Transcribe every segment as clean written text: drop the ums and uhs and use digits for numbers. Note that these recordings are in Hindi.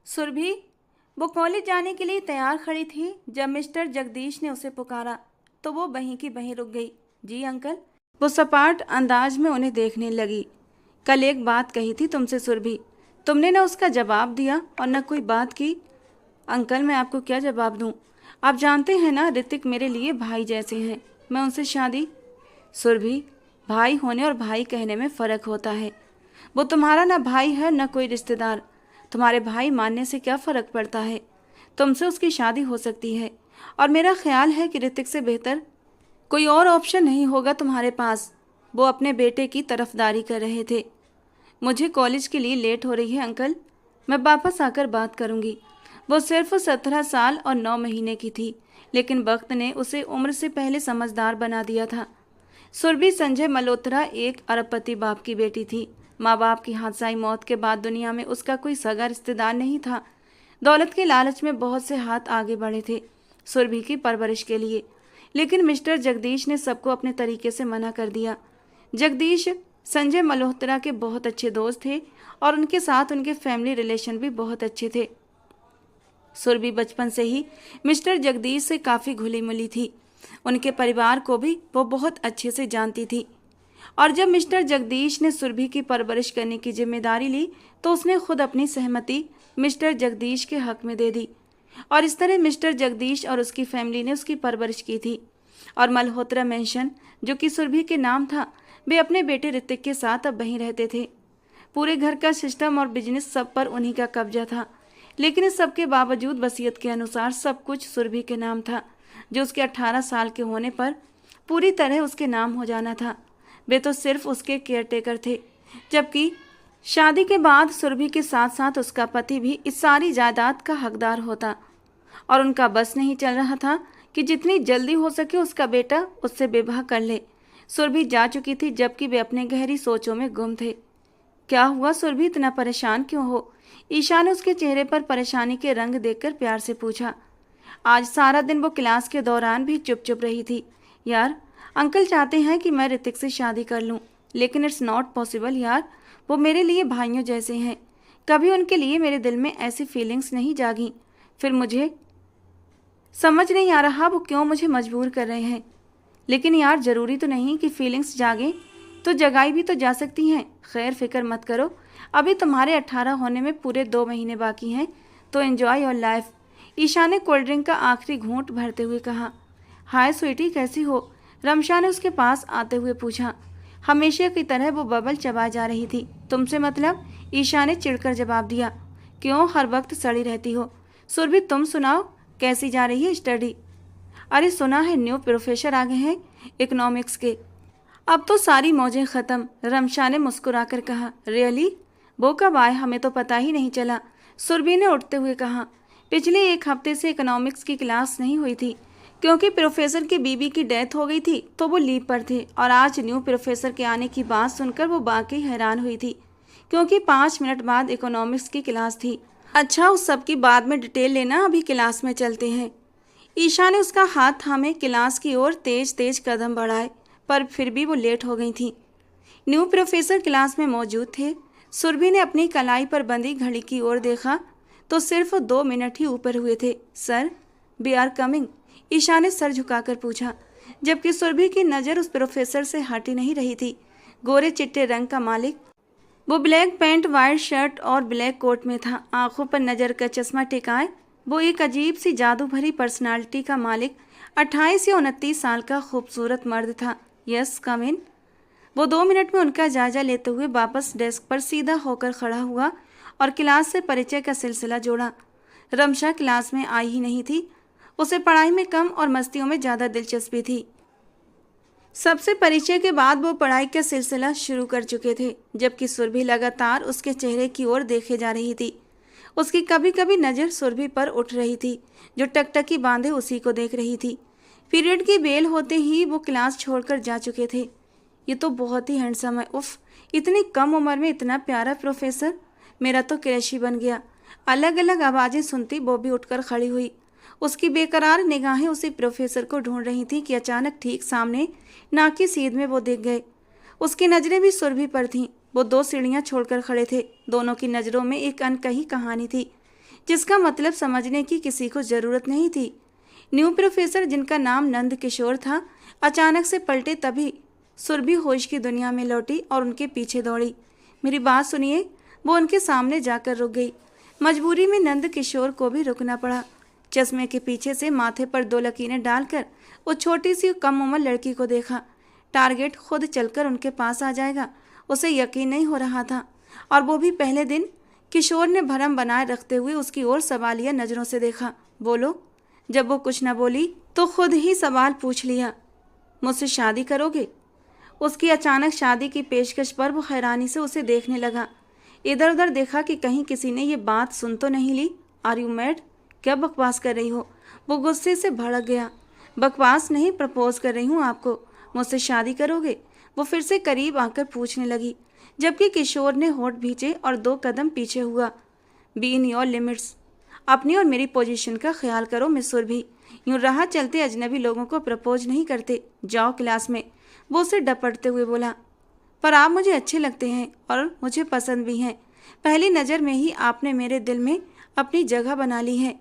सुरभि। वो कॉलेज जाने के लिए तैयार खड़ी थी जब मिस्टर जगदीश ने उसे पुकारा तो वो वहीं की वहीं रुक गई। जी अंकल। वो सपाट अंदाज में उन्हें देखने लगी। कल एक बात कही थी तुमसे सुरभि, तुमने न उसका जवाब दिया और न कोई बात की। अंकल मैं आपको क्या जवाब दूं? आप जानते हैं ना ऋतिक मेरे लिए भाई जैसे हैं। मैं उनसे शादी। सुरभि, भाई होने और भाई कहने में फ़र्क होता है। वो तुम्हारा ना भाई है न कोई रिश्तेदार। तुम्हारे भाई मानने से क्या फ़र्क पड़ता है? तुमसे उसकी शादी हो सकती है और मेरा ख्याल है कि ऋतिक से बेहतर कोई और ऑप्शन नहीं होगा तुम्हारे पास। वो अपने बेटे की तरफदारी कर रहे थे। मुझे कॉलेज के लिए लेट हो रही है अंकल, मैं वापस आकर बात करूंगी। वो सिर्फ 17 साल और 9 महीने की थी, लेकिन वक्त ने उसे उम्र से पहले समझदार बना दिया था। सुरभि संजय मल्होत्रा एक अरबपति बाप की बेटी थी। माँ बाप की हादसाई मौत के बाद दुनिया में उसका कोई सगा रिश्तेदार नहीं था। दौलत के लालच में बहुत से हाथ आगे बढ़े थे सुरभि की परवरिश के लिए, लेकिन मिस्टर जगदीश ने सबको अपने तरीके से मना कर दिया। जगदीश संजय मल्होत्रा के बहुत अच्छे दोस्त थे और उनके साथ उनके फैमिली रिलेशन भी बहुत अच्छे थे। सुरभि बचपन से ही मिस्टर जगदीश से काफ़ी घुली मिली थी। उनके परिवार को भी वो बहुत अच्छे से जानती थी और जब मिस्टर जगदीश ने सुरभि की परवरिश करने की जिम्मेदारी ली तो उसने खुद अपनी सहमति मिस्टर जगदीश के हक में दे दी और इस तरह मिस्टर जगदीश और उसकी फैमिली ने उसकी परवरिश की थी। और मल्होत्रा मेंशन जो कि सुरभि के नाम था, वे अपने बेटे ऋतिक के साथ अब वहीं रहते थे। पूरे घर का सिस्टम और बिजनेस सब पर उन्हीं का कब्जा था, लेकिन इस सब के बावजूद वसीयत के अनुसार सब कुछ सुरभि के नाम था, जो उसके 18 साल के होने पर पूरी तरह उसके नाम हो जाना था। वे तो सिर्फ उसके केयरटेकर थे, जबकि शादी के बाद सुरभि के साथ साथ उसका पति भी इस सारी जायदाद का हकदार होता और उनका बस नहीं चल रहा था कि जितनी जल्दी हो सके उसका बेटा उससे विवाह कर ले। सुरभि जा चुकी थी जबकि वे अपने गहरी सोचों में गुम थे। क्या हुआ सुरभि, इतना परेशान क्यों हो? ईशा ने उसके चेहरे पर परेशानी के रंग देखकर प्यार से पूछा। आज सारा दिन वो क्लास के दौरान भी चुप चुप रही थी। यार, अंकल चाहते हैं कि मैं ऋतिक से शादी कर लूं, लेकिन इट्स नॉट पॉसिबल यार। वो मेरे लिए भाइयों जैसे हैं, कभी उनके लिए मेरे दिल में ऐसी फीलिंग्स नहीं जागी। फिर मुझे समझ नहीं आ रहा वो क्यों मुझे मजबूर कर रहे हैं। लेकिन यार, ज़रूरी तो नहीं कि फीलिंग्स जागें, तो जगाई भी तो जा सकती हैं। खैर फिक्र मत करो, अभी तुम्हारे 18 होने में पूरे 2 महीने बाकी हैं, तो एंजॉय योर लाइफ। ईशा ने कोल्ड ड्रिंक का आखिरी घूंट भरते हुए कहा। हाय स्वीटी, कैसी हो? रमशा ने उसके पास आते हुए पूछा। हमेशा की तरह वो बबल चबाए जा रही थी। तुमसे मतलब? ईशा ने चिढ़कर जवाब दिया। क्यों हर वक्त सड़ी रहती हो? सुरभि तुम सुनाओ, कैसी जा रही है स्टडी? अरे सुना है न्यू प्रोफेसर आ गए हैं इकोनॉमिक्स के। अब तो सारी मौजें ख़त्म, रमशा ने मुस्कुराकर कहा। रियली? वो कब आए? हमें तो पता ही नहीं चला, सुरभि ने उठते हुए कहा। पिछले 1 हफ्ते से इकोनॉमिक्स की क्लास नहीं हुई थी क्योंकि प्रोफेसर की बीबी की डेथ हो गई थी, तो वो लीव पर थे और आज न्यू प्रोफेसर के आने की बात सुनकर वो बाकी हैरान हुई थी क्योंकि 5 मिनट बाद इकोनॉमिक्स की क्लास थी। अच्छा, उस सब की बाद में डिटेल लेना, अभी क्लास में चलते हैं। ईशा ने उसका हाथ थामे क्लास की ओर तेज तेज कदम बढ़ाए, पर फिर भी वो लेट हो गई थी। न्यू प्रोफेसर क्लास में मौजूद थे। सुरभि ने अपनी कलाई पर बंधी घड़ी की ओर देखा तो सिर्फ 2 मिनट ही ऊपर हुए थे। Sir, we are coming, Isha ने सर झुकाकर पूछा, जबकि सुरभि की नज़र उस प्रोफेसर से हटी नहीं रही थी। गोरे चिट्टे रंग का मालिक, वो ब्लैक पैंट, वाइट शर्ट और ब्लैक कोट में था। आंखों पर नज़र का चश्मा टिकाए वो एक अजीब सी जादू भरी पर्सनालिटी का मालिक 28 या 29 साल का खूबसूरत मर्द था। यस कम इन। वो 2 मिनट में उनका जायजा लेते हुए वापस डेस्क पर सीधा होकर खड़ा हुआ और क्लास से परिचय का सिलसिला जोड़ा। रमशा क्लास में आई ही नहीं थी, उसे पढ़ाई में कम और मस्तियों में ज़्यादा दिलचस्पी थी। सबसे परिचय के बाद वो पढ़ाई का सिलसिला शुरू कर चुके थे, जबकि सुरभि लगातार उसके चेहरे की ओर देखे जा रही थी। उसकी कभी कभी नज़र सुरभि पर उठ रही थी, जो टकटकी बांधे उसी को देख रही थी। पीरियड की बेल होते ही वो क्लास छोड़कर जा चुके थे। ये तो बहुत ही हैंडसम है। उफ, इतनी कम उम्र में इतना प्यारा प्रोफेसर, मेरा तो क्रश ही बन गया। अलग अलग आवाज़ें सुनती वो भी उठकर खड़ी हुई। उसकी बेकरार निगाहें उसी प्रोफेसर को ढूंढ रही थी कि अचानक ठीक सामने नाक की सीध में वो दिख गए। उसकी नज़रें भी सुरभि पर थीं। वो 2 सीढ़ियां छोड़कर खड़े थे। दोनों की नज़रों में एक अनकही कहानी थी, जिसका मतलब समझने की किसी को जरूरत नहीं थी। न्यू प्रोफेसर, जिनका नाम नंद किशोर था, अचानक से पलटे तभी सुरभि होश की दुनिया में लौटी और उनके पीछे दौड़ी। मेरी बात सुनिए। वो उनके सामने जाकर रुक गई। मजबूरी में नंद किशोर को भी रुकना पड़ा। चश्मे के पीछे से माथे पर 2 लकीरें डालकर वो छोटी सी कम उम्र लड़की को देखा। टारगेट खुद चलकर उनके पास आ जाएगा, उसे यकीन नहीं हो रहा था, और वो भी पहले दिन। किशोर ने भरम बनाए रखते हुए उसकी ओर सवालिया नजरों से देखा। बोलो। जब वो कुछ न बोली तो खुद ही सवाल पूछ लिया, मुझसे शादी करोगे? उसकी अचानक शादी की पेशकश पर वो हैरानी से उसे देखने लगा। इधर उधर देखा कि कहीं किसी ने ये बात सुन तो नहीं ली। Are you mad? क्या बकवास कर रही हो? वो गुस्से से भड़क गया। बकवास नहीं, प्रपोज कर रही हूँ आपको। मुझसे शादी करोगे? वो फिर से करीब आकर पूछने लगी, जबकि किशोर ने होठ भींचे और 2 कदम पीछे हुआ। Be in your limits. अपनी और मेरी पोजीशन का ख्याल करो मिस सुरभि। यूं राह चलते अजनबी लोगों को प्रपोज नहीं करते। जाओ क्लास में। वो उसे डपटते हुए बोला। पर आप मुझे अच्छे लगते हैं और मुझे पसंद भी हैं। पहली नज़र में ही आपने मेरे दिल में अपनी जगह बना ली है,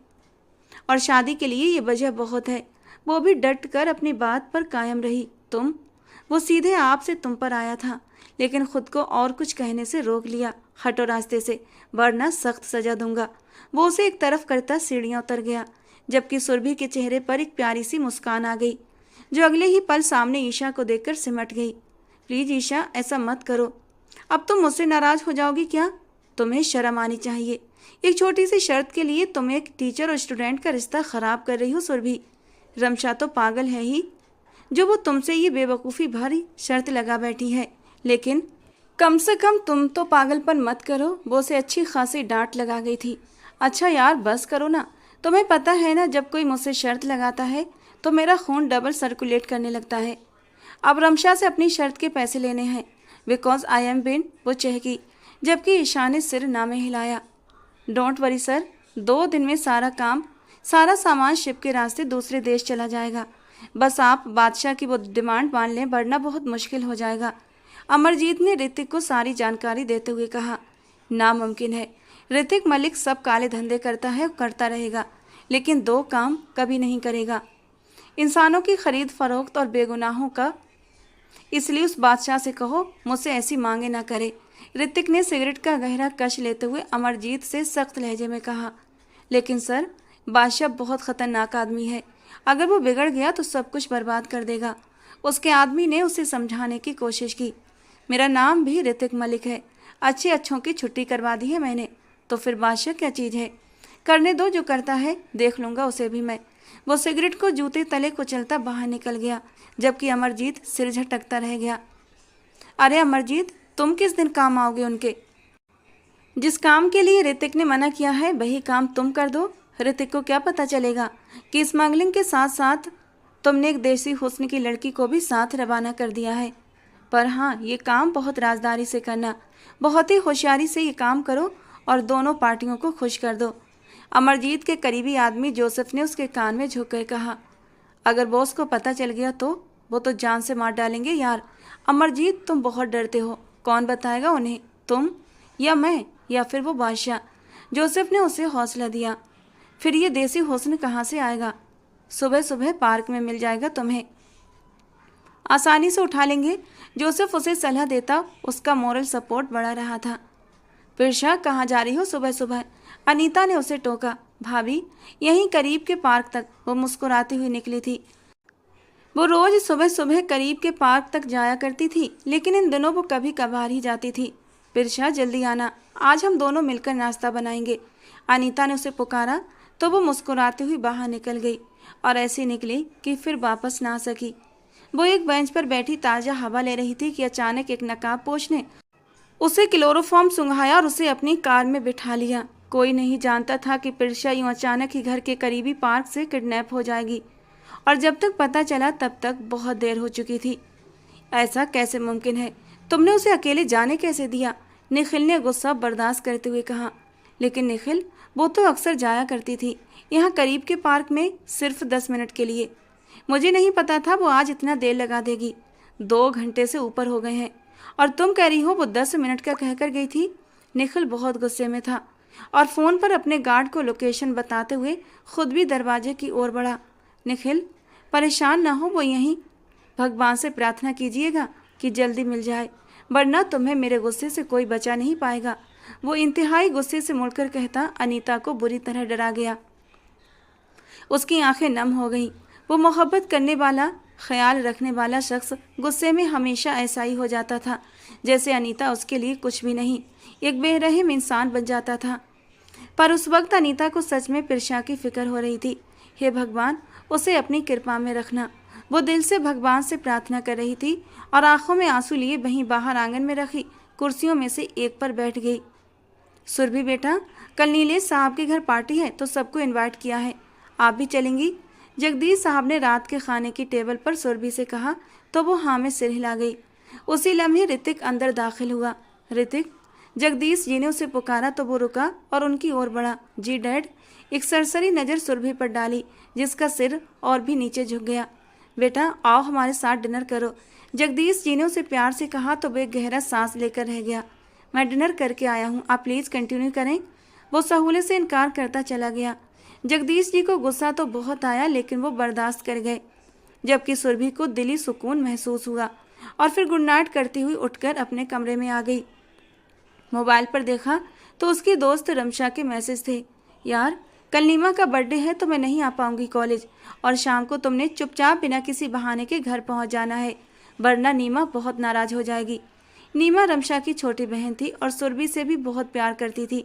और शादी के लिए ये वजह बहुत है। वो भी डट कर अपनी बात पर कायम रही। तुम? वो सीधे आपसे तुम पर आया था, लेकिन खुद को और कुछ कहने से रोक लिया। हटो रास्ते से, वरना सख्त सजा दूंगा। वो उसे एक तरफ करता सीढ़ियां उतर गया, जबकि सुरभि के चेहरे पर एक प्यारी सी मुस्कान आ गई, जो अगले ही पल सामने ईशा को देखकर सिमट गई। प्लीज ईशा, ऐसा मत करो। अब तुम मुझसे नाराज हो जाओगी क्या? तुम्हें शर्म आनी चाहिए। एक छोटी सी शर्त के लिए तुम एक टीचर और स्टूडेंट का रिश्ता खराब कर रही हो सुरभि। रमशा तो पागल है ही, जो वो तुमसे ये बेवकूफ़ी भरी शर्त लगा बैठी है। लेकिन कम से कम तुम तो पागलपन मत करो। वो उसे अच्छी खासी डांट लगा गई थी। अच्छा यार, बस करो ना। तुम्हें पता है ना, जब कोई मुझसे शर्त लगाता है तो मेरा खून डबल सर्कुलेट करने लगता है। अब रमशा से अपनी शर्त के पैसे लेने हैं, बिकॉज आई एम बिन, वो चहकी, जबकि ईशा ने सिर ना में हिलाया। डोंट वरी सर, 2 दिन में सारा सामान शिप के रास्ते दूसरे देश चला जाएगा। बस आप बादशाह की वो डिमांड मान लें, वरना बहुत मुश्किल हो जाएगा। अमरजीत ने ऋतिक को सारी जानकारी देते हुए कहा। नामुमकिन है। ऋतिक मलिक सब काले धंधे करता है और करता रहेगा, लेकिन 2 काम कभी नहीं करेगा, इंसानों की खरीद फरोख्त और बेगुनाहों का। इसलिए उस बादशाह से कहो मुझसे ऐसी मांगे ना करे। ऋतिक ने सिगरेट का गहरा कश लेते हुए अमरजीत से सख्त लहजे में कहा। लेकिन सर, बादशाह बहुत खतरनाक आदमी है। अगर वो बिगड़ गया तो सब कुछ बर्बाद कर देगा। उसके आदमी ने उसे समझाने की कोशिश की। मेरा नाम भी ऋतिक मलिक है। अच्छे अच्छों की छुट्टी करवा दी है मैंने। तो फिर बादशाह क्या चीज़ है? करने दो, जो करता है देख लूँगा उसे भी मैं। वो सिगरेट को जूते तले कुचलता बाहर निकल गया, जबकि अमरजीत सिर झटकता रह गया। अरे अमरजीत, तुम किस दिन काम आओगे उनके? जिस काम के लिए ऋतिक ने मना किया है वही काम तुम कर दो। ऋतिक को क्या पता चलेगा कि स्मगलिंग के साथ साथ तुमने एक देसी हुस्न की लड़की को भी साथ रवाना कर दिया है। पर हाँ, ये काम बहुत राजदारी से करना, बहुत ही होशियारी से ये काम करो और दोनों पार्टियों को खुश कर दो। अमरजीत के करीबी आदमी जोसेफ ने उसके कान में झुककर कहा। अगर बॉस को पता चल गया तो वो तो जान से मार डालेंगे यार। अमरजीत, तुम बहुत डरते हो। कौन बताएगा उन्हें, तुम या मैं या फिर वो बादशाह? जोसेफ ने उसे हौसला दिया। फिर ये देसी हुस्न कहाँ से आएगा? सुबह सुबह पार्क में मिल जाएगा तुम्हें, आसानी से उठा लेंगे। जोसेफ उसे सलाह देता, उसका मोरल सपोर्ट बढ़ा रहा था। पिरशा, कहाँ जा रही हो सुबह सुबह? अनीता ने उसे टोका। भाभी, यहीं करीब के पार्क तक। वो मुस्कुराती हुई निकली थी। वो रोज सुबह सुबह करीब के पार्क तक जाया करती थी, लेकिन इन दिनों वो कभी कभार ही जाती थी। पिरशा, जल्दी आना, आज हम दोनों मिलकर नाश्ता बनाएंगे। अनीता ने उसे पुकारा तो वो मुस्कुराती हुई बाहर निकल गई, और ऐसी निकली कि फिर वापस ना आ सकी। वो एक बेंच पर बैठी ताज़ा हवा ले रही थी कि अचानक एक नकाबपोश ने उसे क्लोरोफॉर्म सुंघाया और उसे अपनी कार में बिठा लिया। कोई नहीं जानता था कि पिरशा यूं अचानक ही घर के करीबी पार्क से किडनैप हो जाएगी, और जब तक पता चला तब तक बहुत देर हो चुकी थी। ऐसा कैसे मुमकिन है? तुमने उसे अकेले जाने कैसे दिया? निखिल ने गुस्सा बर्दाश्त करते हुए कहा। लेकिन निखिल, वो तो अक्सर जाया करती थी यहाँ करीब के पार्क में, सिर्फ 10 मिनट के लिए। मुझे नहीं पता था वो आज इतना देर लगा देगी। 2 घंटे से ऊपर हो गए हैं और तुम कह रही हो वो 10 मिनट का कहकर गई थी। निखिल बहुत गुस्से में था। और फ़ोन पर अपने गार्ड को लोकेशन बताते हुए खुद भी दरवाजे की ओर बढ़ा। निखिल, परेशान ना हो, वो यहीं। भगवान से प्रार्थना कीजिएगा कि जल्दी मिल जाए, वरना तुम्हें मेरे गुस्से से कोई बचा नहीं पाएगा। वो इंतहाई गुस्से से मुड़कर कहता अनीता को बुरी तरह डरा गया। उसकी आंखें नम हो गईं। वो मोहब्बत करने वाला, ख्याल रखने वाला शख्स गुस्से में हमेशा ऐसा ही हो जाता था, जैसे अनीता उसके लिए कुछ भी नहीं, एक बेरहम इंसान बन जाता था। पर उस वक्त अनीता को सच में प्रिशा की फिक्र हो रही थी। हे भगवान, उसे अपनी कृपा में रखना। वो दिल से भगवान से प्रार्थना कर रही थी और आंखों में आंसू लिए वहीं बाहर आंगन में रखी कुर्सियों में से एक पर बैठ गई। सुरभि बेटा, कल नीलेश साहब के घर पार्टी है तो सबको इनवाइट किया है, आप भी चलेंगी? जगदीश साहब ने रात के खाने की टेबल पर सुरभि से कहा तो वो हाँ में सिर हिला गई। उसी लम्हे ऋतिक अंदर दाखिल हुआ। ऋतिक, जगदीश जी ने उसे पुकारा तो वो रुका और उनकी ओर बढ़ा। जी डैड। एक सरसरी नज़र सुरभि पर डाली, जिसका सिर और भी नीचे झुक गया। बेटा आओ हमारे साथ डिनर करो, जगदीश जी ने उसे प्यार से कहा तो वह गहरा सांस लेकर रह गया। मैं डिनर करके आया हूँ, आप प्लीज़ कंटिन्यू करें। वो सहूलत से इनकार करता चला गया। जगदीश जी को गुस्सा तो बहुत आया, लेकिन वो बर्दाश्त कर गए, जबकि सुरभि को दिली सुकून महसूस हुआ और फिर गुड नाइट करती हुई उठकर अपने कमरे में आ गई। मोबाइल पर देखा तो उसकी दोस्त रमशा के मैसेज थे। यार, कल नीमा का बर्थडे है तो मैं नहीं आ पाऊंगी कॉलेज, और शाम को तुमने चुपचाप बिना किसी बहाने के घर पहुंच जाना है, वरना नीमा बहुत नाराज हो जाएगी। नीमा रमशा की छोटी बहन थी और सुरभि से भी बहुत प्यार करती थी।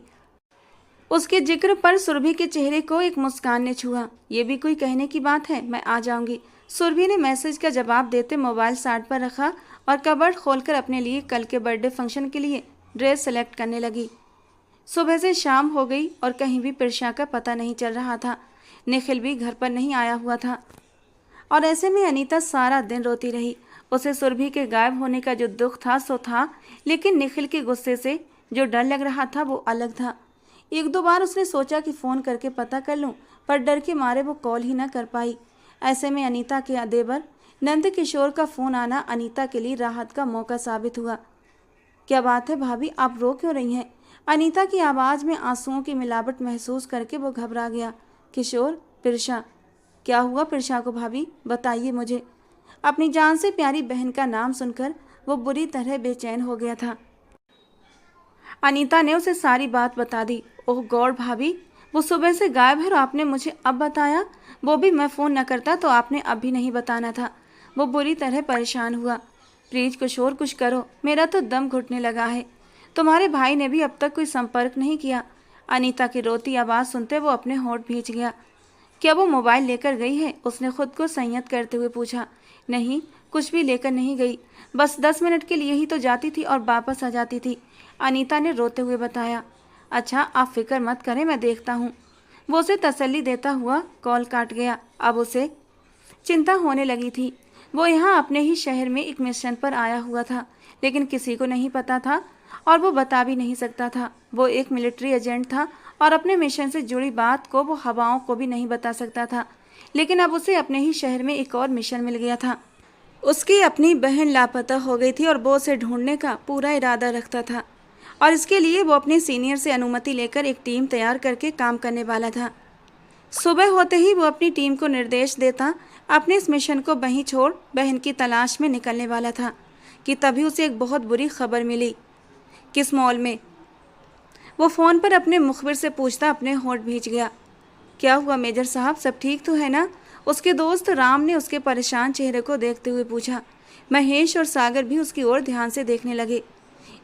उसके जिक्र पर सुरभि के चेहरे को एक मुस्कान ने छुआ। ये भी कोई कहने की बात है, मैं आ जाऊंगी। सुरभि ने मैसेज का जवाब देते मोबाइल साइड पर रखा और कबर्ड खोलकर अपने लिए कल के बर्थडे फंक्शन के लिए ड्रेस सेलेक्ट करने लगी। सुबह से शाम हो गई और कहीं भी प्रिशा का पता नहीं चल रहा था। निखिल भी घर पर नहीं आया हुआ था और ऐसे में अनीता सारा दिन रोती रही। उसे सुरभि के गायब होने का जो दुख था सो था, लेकिन निखिल के गुस्से से जो डर लग रहा था वो अलग था। एक दो बार उसने सोचा कि फ़ोन करके पता कर लूं, पर डर के मारे वो कॉल ही ना कर पाई। ऐसे में अनीता के देवर नंद किशोर का फ़ोन आना अनीता के लिए राहत का मौका साबित हुआ। क्या बात है भाभी, आप रो क्यों रही हैं? अनीता की आवाज़ में आंसुओं की मिलावट महसूस करके वो घबरा गया। किशोर, प्रिशा। क्या हुआ प्रिशा को भाभी, बताइए मुझे। अपनी जान से प्यारी बहन का नाम सुनकर वो बुरी तरह बेचैन हो गया था। अनीता ने उसे सारी बात बता दी। ओह गॉड भाभी, वो सुबह से गायब है और आपने मुझे अब बताया? वो भी मैं फ़ोन न करता तो आपने अभी नहीं बताना था। वो बुरी तरह परेशान हुआ। प्लीज़ किशोर, कुछ करो, मेरा तो दम घुटने लगा है। तुम्हारे भाई ने भी अब तक कोई संपर्क नहीं किया। अनीता की रोती आवाज़ सुनते वो अपने होंठ भींच गया। क्या वो मोबाइल लेकर गई है? उसने खुद को संयत करते हुए पूछा। नहीं, कुछ भी लेकर नहीं गई, बस 10 मिनट के लिए ही तो जाती थी और वापस आ जाती थी, अनीता ने रोते हुए बताया। अच्छा, आप फिक्र मत करें, मैं देखता हूँ। वो उसे तसल्ली देता हुआ कॉल काट गया। अब उसे चिंता होने लगी थी। वो यहाँ अपने ही शहर में एक मिशन पर आया हुआ था, लेकिन किसी को नहीं पता था और वो बता भी नहीं सकता था। वो एक मिलिट्री एजेंट था और अपने मिशन से जुड़ी बात को वो हवाओं को भी नहीं बता सकता था। लेकिन अब उसे अपने ही शहर में एक और मिशन मिल गया था। उसकी अपनी बहन लापता हो गई थी और वो उसे ढूंढने का पूरा इरादा रखता था, और इसके लिए वो अपने सीनियर से अनुमति लेकर एक टीम तैयार करके काम करने वाला था। सुबह होते ही वो अपनी टीम को निर्देश देता अपने इस मिशन को वहीं छोड़ बहन की तलाश में निकलने वाला था कि तभी उसे एक बहुत बुरी खबर मिली। किस मॉल में? वो फ़ोन पर अपने मुखबिर से पूछता अपने होंठ भींच गया। क्या हुआ मेजर साहब, सब ठीक तो है ना? उसके दोस्त राम ने उसके परेशान चेहरे को देखते हुए पूछा। महेश और सागर भी उसकी ओर ध्यान से देखने लगे।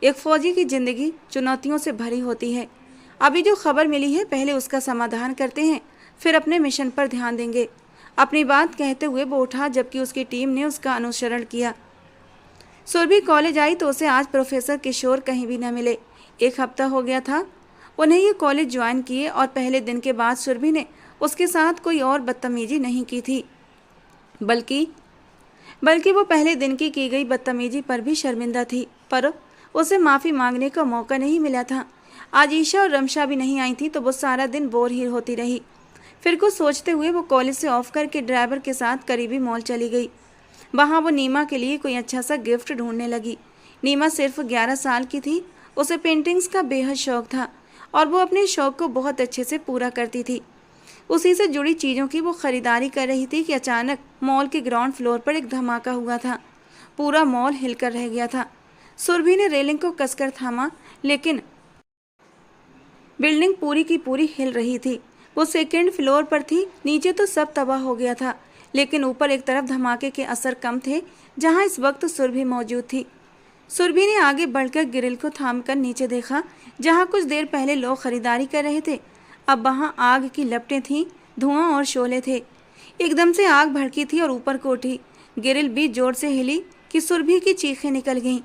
एक फौजी की जिंदगी चुनौतियों से भरी होती है। अभी जो खबर मिली है पहले उसका समाधान करते हैं, फिर अपने मिशन पर ध्यान देंगे। अपनी बात कहते हुए वो उठा, जबकि उसकी टीम ने उसका अनुसरण किया। सुरभि कॉलेज आई तो उसे आज प्रोफेसर किशोर कहीं भी न मिले। 1 हफ्ता हो गया था उन्हें ये कॉलेज ज्वाइन किए और पहले दिन के बाद सुरभि ने उसके साथ कोई और बदतमीजी नहीं की थी, बल्कि वो पहले दिन की गई बदतमीजी पर भी शर्मिंदा थी, पर उसे माफ़ी मांगने का मौका नहीं मिला था। आज ईशा और रमशा भी नहीं आई थी तो वो सारा दिन बोर ही होती रही। फिर कुछ सोचते हुए वो कॉलेज से ऑफ करके ड्राइवर के साथ करीबी मॉल चली गई। वहाँ वो नीमा के लिए कोई अच्छा सा गिफ्ट ढूंढने लगी। नीमा सिर्फ 11 साल की थी। उसे पेंटिंग्स का बेहद शौक था और वो अपने शौक को बहुत अच्छे से पूरा करती थी। उसी से जुड़ी चीज़ों की वो खरीदारी कर रही थी कि अचानक मॉल के ग्राउंड फ्लोर पर एक धमाका हुआ था। पूरा मॉल हिलकर रह गया था। सुरभि ने रेलिंग को कसकर थामा, लेकिन बिल्डिंग पूरी की पूरी हिल रही थी। वो सेकंड फ्लोर पर थी, नीचे तो सब तबाह हो गया था, लेकिन ऊपर एक तरफ धमाके के असर कम थे, जहां इस वक्त सुरभि मौजूद थी। सुरभि ने आगे बढ़कर ग्रिल को थामकर नीचे देखा, जहां कुछ देर पहले लोग खरीदारी कर रहे थे। अब वहां आग की लपटें थीं, धुआं और शोले थे। एकदम से आग भड़की थी और ऊपर को उठी। ग्रिल भी जोर से हिली कि सुरभि की चीखें निकल गईं।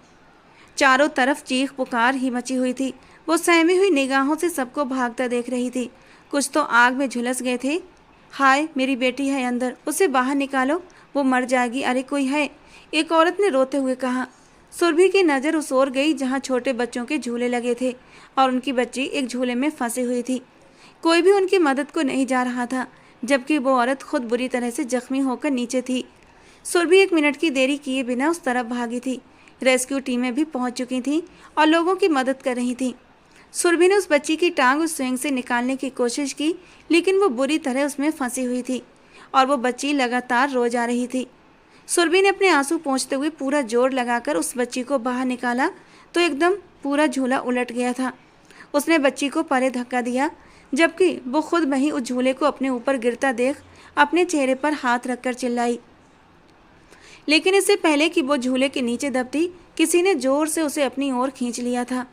चारों तरफ चीख पुकार ही मची हुई थी। वो सहमी हुई निगाहों से सबको भागता देख रही थी। कुछ तो आग में झुलस गए थे। हाय, मेरी बेटी है अंदर, उसे बाहर निकालो, वो मर जाएगी। अरे कोई है, एक औरत ने रोते हुए कहा। सुरभि की नज़र उस ओर गई जहाँ छोटे बच्चों के झूले लगे थे और उनकी बच्ची एक झूले में फंसी हुई थी। कोई भी उनकी मदद को नहीं जा रहा था, जबकि वो औरत खुद बुरी तरह से जख्मी होकर नीचे थी। सुरभि 1 मिनट की देरी किए बिना उस तरफ भागी थी। रेस्क्यू टीमें भी पहुंच चुकी थीं और लोगों की मदद कर रही थीं। सुरभि ने उस बच्ची की टांग उस स्विंग से निकालने की कोशिश की, लेकिन वो बुरी तरह उसमें फंसी हुई थी और वो बच्ची लगातार रो जा रही थी। सुरभि ने अपने आंसू पोंछते हुए पूरा जोर लगाकर उस बच्ची को बाहर निकाला तो एकदम पूरा झूला उलट गया था। उसने बच्ची को परे धक्का दिया, जबकि वो खुद वहीं उस झूले को अपने ऊपर गिरता देख अपने चेहरे पर हाथ रखकर चिल्लाई। लेकिन इससे पहले कि वो झूले के नीचे दबती, किसी ने जोर से उसे अपनी ओर खींच लिया था।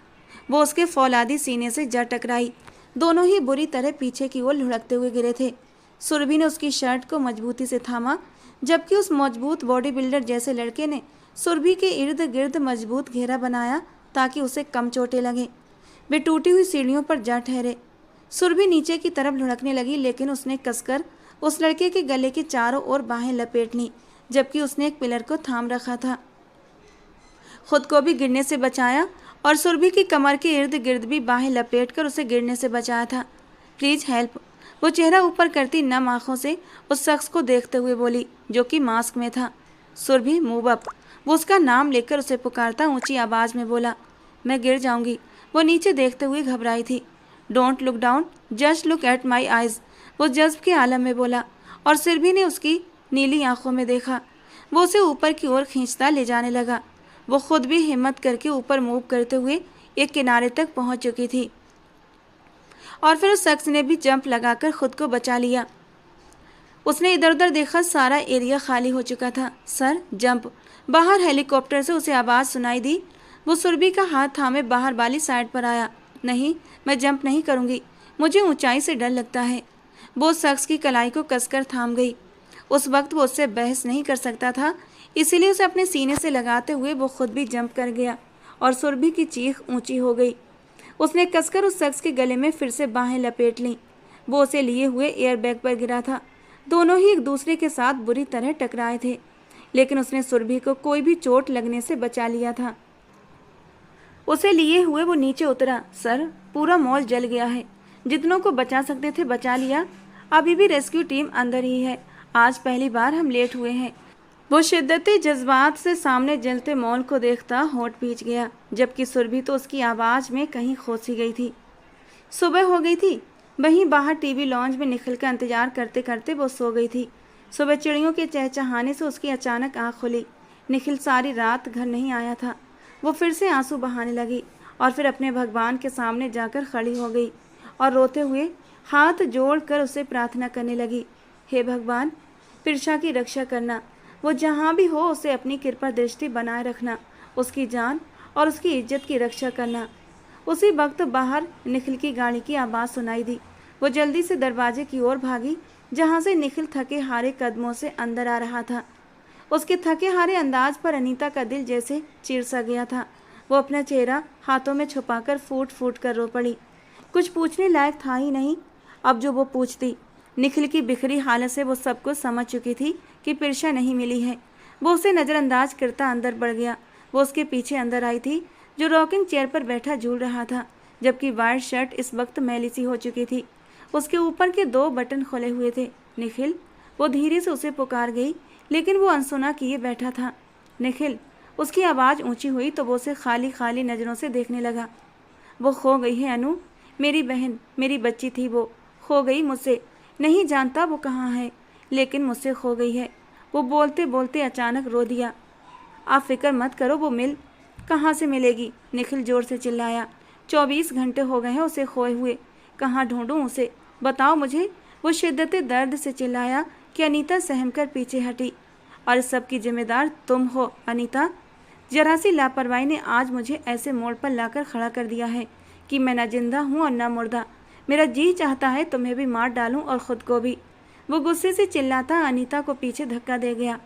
वो उसके फौलादी सीने से जा टकराई। दोनों ही बुरी तरह पीछे की ओर लुढ़कते हुए गिरे थे। सुरभि ने उसकी शर्ट को मजबूती से थामा, जबकि उस मजबूत बॉडी बिल्डर जैसे लड़के ने सुरभि के इर्द गिर्द मजबूत घेरा बनाया ताकि उसे कम चोटें लगें। वे टूटी हुई सीढ़ियों पर जा ठहरे। सुरभि नीचे की तरफ लुढ़कने लगी, लेकिन उसने कसकर उस लड़के के गले के चारों ओर बाहें लपेट लीं, जबकि उसने एक पिलर को थाम रखा था। खुद को भी गिरने से बचाया और सुरभि की कमर के इर्द गिर्द भी बाहें लपेटकर उसे गिरने से बचाया था। प्लीज़ हेल्प, वो चेहरा ऊपर करती नम आंखों से उस शख्स को देखते हुए बोली, जो कि मास्क में था। सुरभि मूव अप, वो उसका नाम लेकर उसे पुकारता ऊंची आवाज़ में बोला। मैं गिर जाऊंगी, वो नीचे देखते हुए घबराई थी। Don't look down, just look at my eyes, वो जज्ब के आलम में बोला और सुरभि ने उसकी नीली आंखों में देखा। वो उसे ऊपर की ओर खींचता ले जाने लगा। वो खुद भी हिम्मत करके ऊपर मूव करते हुए एक किनारे तक पहुंच चुकी थी और फिर उस शख्स ने भी जंप लगाकर खुद को बचा लिया। उसने इधर उधर देखा, सारा एरिया खाली हो चुका था। सर, जंप, बाहर हेलीकॉप्टर से उसे आवाज़ सुनाई दी। वो सुरभि का हाथ थामे बाहर वाली साइड पर आया। नहीं, मैं जंप नहीं करूँगी, मुझे ऊंचाई से डर लगता है। वो उस शख्स की कलाई को कसकर थाम गई। उस वक्त वो उससे बहस नहीं कर सकता था, इसीलिए उसे अपने सीने से लगाते हुए वो खुद भी जंप कर गया और सुरभि की चीख ऊंची हो गई। उसने कसकर उस शख्स के गले में फिर से बाहें लपेट लीं। वो उसे लिए हुए एयरबैग पर गिरा था। दोनों ही एक दूसरे के साथ बुरी तरह टकराए थे, लेकिन उसने सुरभि को कोई भी चोट लगने से बचा लिया था। उसे लिए हुए वो नीचे उतरा। सर, पूरा मॉल जल गया है, जितनों को बचा सकते थे बचा लिया। अभी भी रेस्क्यू टीम अंदर ही है। आज पहली बार हम लेट हुए हैं। वो शिद्दती जज्बात से सामने जलते मॉल को देखता होठ भींच गया, जबकि सुरभि तो उसकी आवाज़ में कहीं खो सी गई थी। सुबह हो गई थी। वहीं बाहर टीवी लॉन्ज में निखिल का इंतजार करते करते वो सो गई थी। सुबह चिड़ियों के चहचहाने से उसकी अचानक आँख खुली। निखिल सारी रात घर नहीं आया था। वो फिर से आंसू बहाने लगी और फिर अपने भगवान के सामने जाकर खड़ी हो गई और रोते हुए हाथ जोड़कर उसे प्रार्थना करने लगी। हे भगवान, पिरशा की रक्षा करना, वो जहाँ भी हो उसे अपनी कृपा दृष्टि बनाए रखना, उसकी जान और उसकी इज्जत की रक्षा करना। उसी वक्त बाहर निखिल की गाड़ी की आवाज़ सुनाई दी। वो जल्दी से दरवाजे की ओर भागी, जहाँ से निखिल थके हारे कदमों से अंदर आ रहा था। उसके थके हारे अंदाज पर अनीता का दिल जैसे चिर सा गया था। वो अपना चेहरा हाथों में छुपाकर फूट फूट कर रो पड़ी। कुछ पूछने लायक था ही नहीं। अब जो वो पूछती, निखिल की बिखरी हालत से वो सब कुछ समझ चुकी थी कि पिरशा नहीं मिली है। वो उसे नज़रअंदाज करता अंदर बढ़ गया। वो उसके पीछे अंदर आई थी, जो रॉकिंग चेयर पर बैठा झूल रहा था, जबकि वाइट शर्ट इस वक्त मैली सी हो चुकी थी। उसके ऊपर के 2 बटन खुले हुए थे। निखिल, वो धीरे से उसे पुकार गई, लेकिन वो अनसुना किए बैठा था। निखिल, उसकी आवाज़ ऊंची हुई तो वो उसे खाली खाली नज़रों से देखने लगा। वो खो गई है अनु, मेरी बहन, मेरी बच्ची थी, वो खो गई मुझसे। नहीं जानता वो कहाँ है, लेकिन मुझसे खो गई है। वो बोलते बोलते अचानक रो दिया। आप फिक्र मत करो, वो कहाँ से मिलेगी? निखिल जोर से चिल्लाया। 24 घंटे हो गए हैं उसे खोए हुए। कहाँ ढूंढूं उसे? बताओ मुझे। वो शिद्दत दर्द से चिल्लाया कि अनीता सहमकर पीछे हटी। और इस सब की जिम्मेदार तुम हो अनीता। जरा सी लापरवाही ने आज मुझे ऐसे मोड़ पर लाकर खड़ा कर दिया है कि मैं न जिंदा हूँ और न मुर्दा। मेरा जी चाहता है तुम्हें भी मार डालूं और खुद को भी। वो गुस्से से चिल्लाता अनीता को पीछे धक्का दे गया।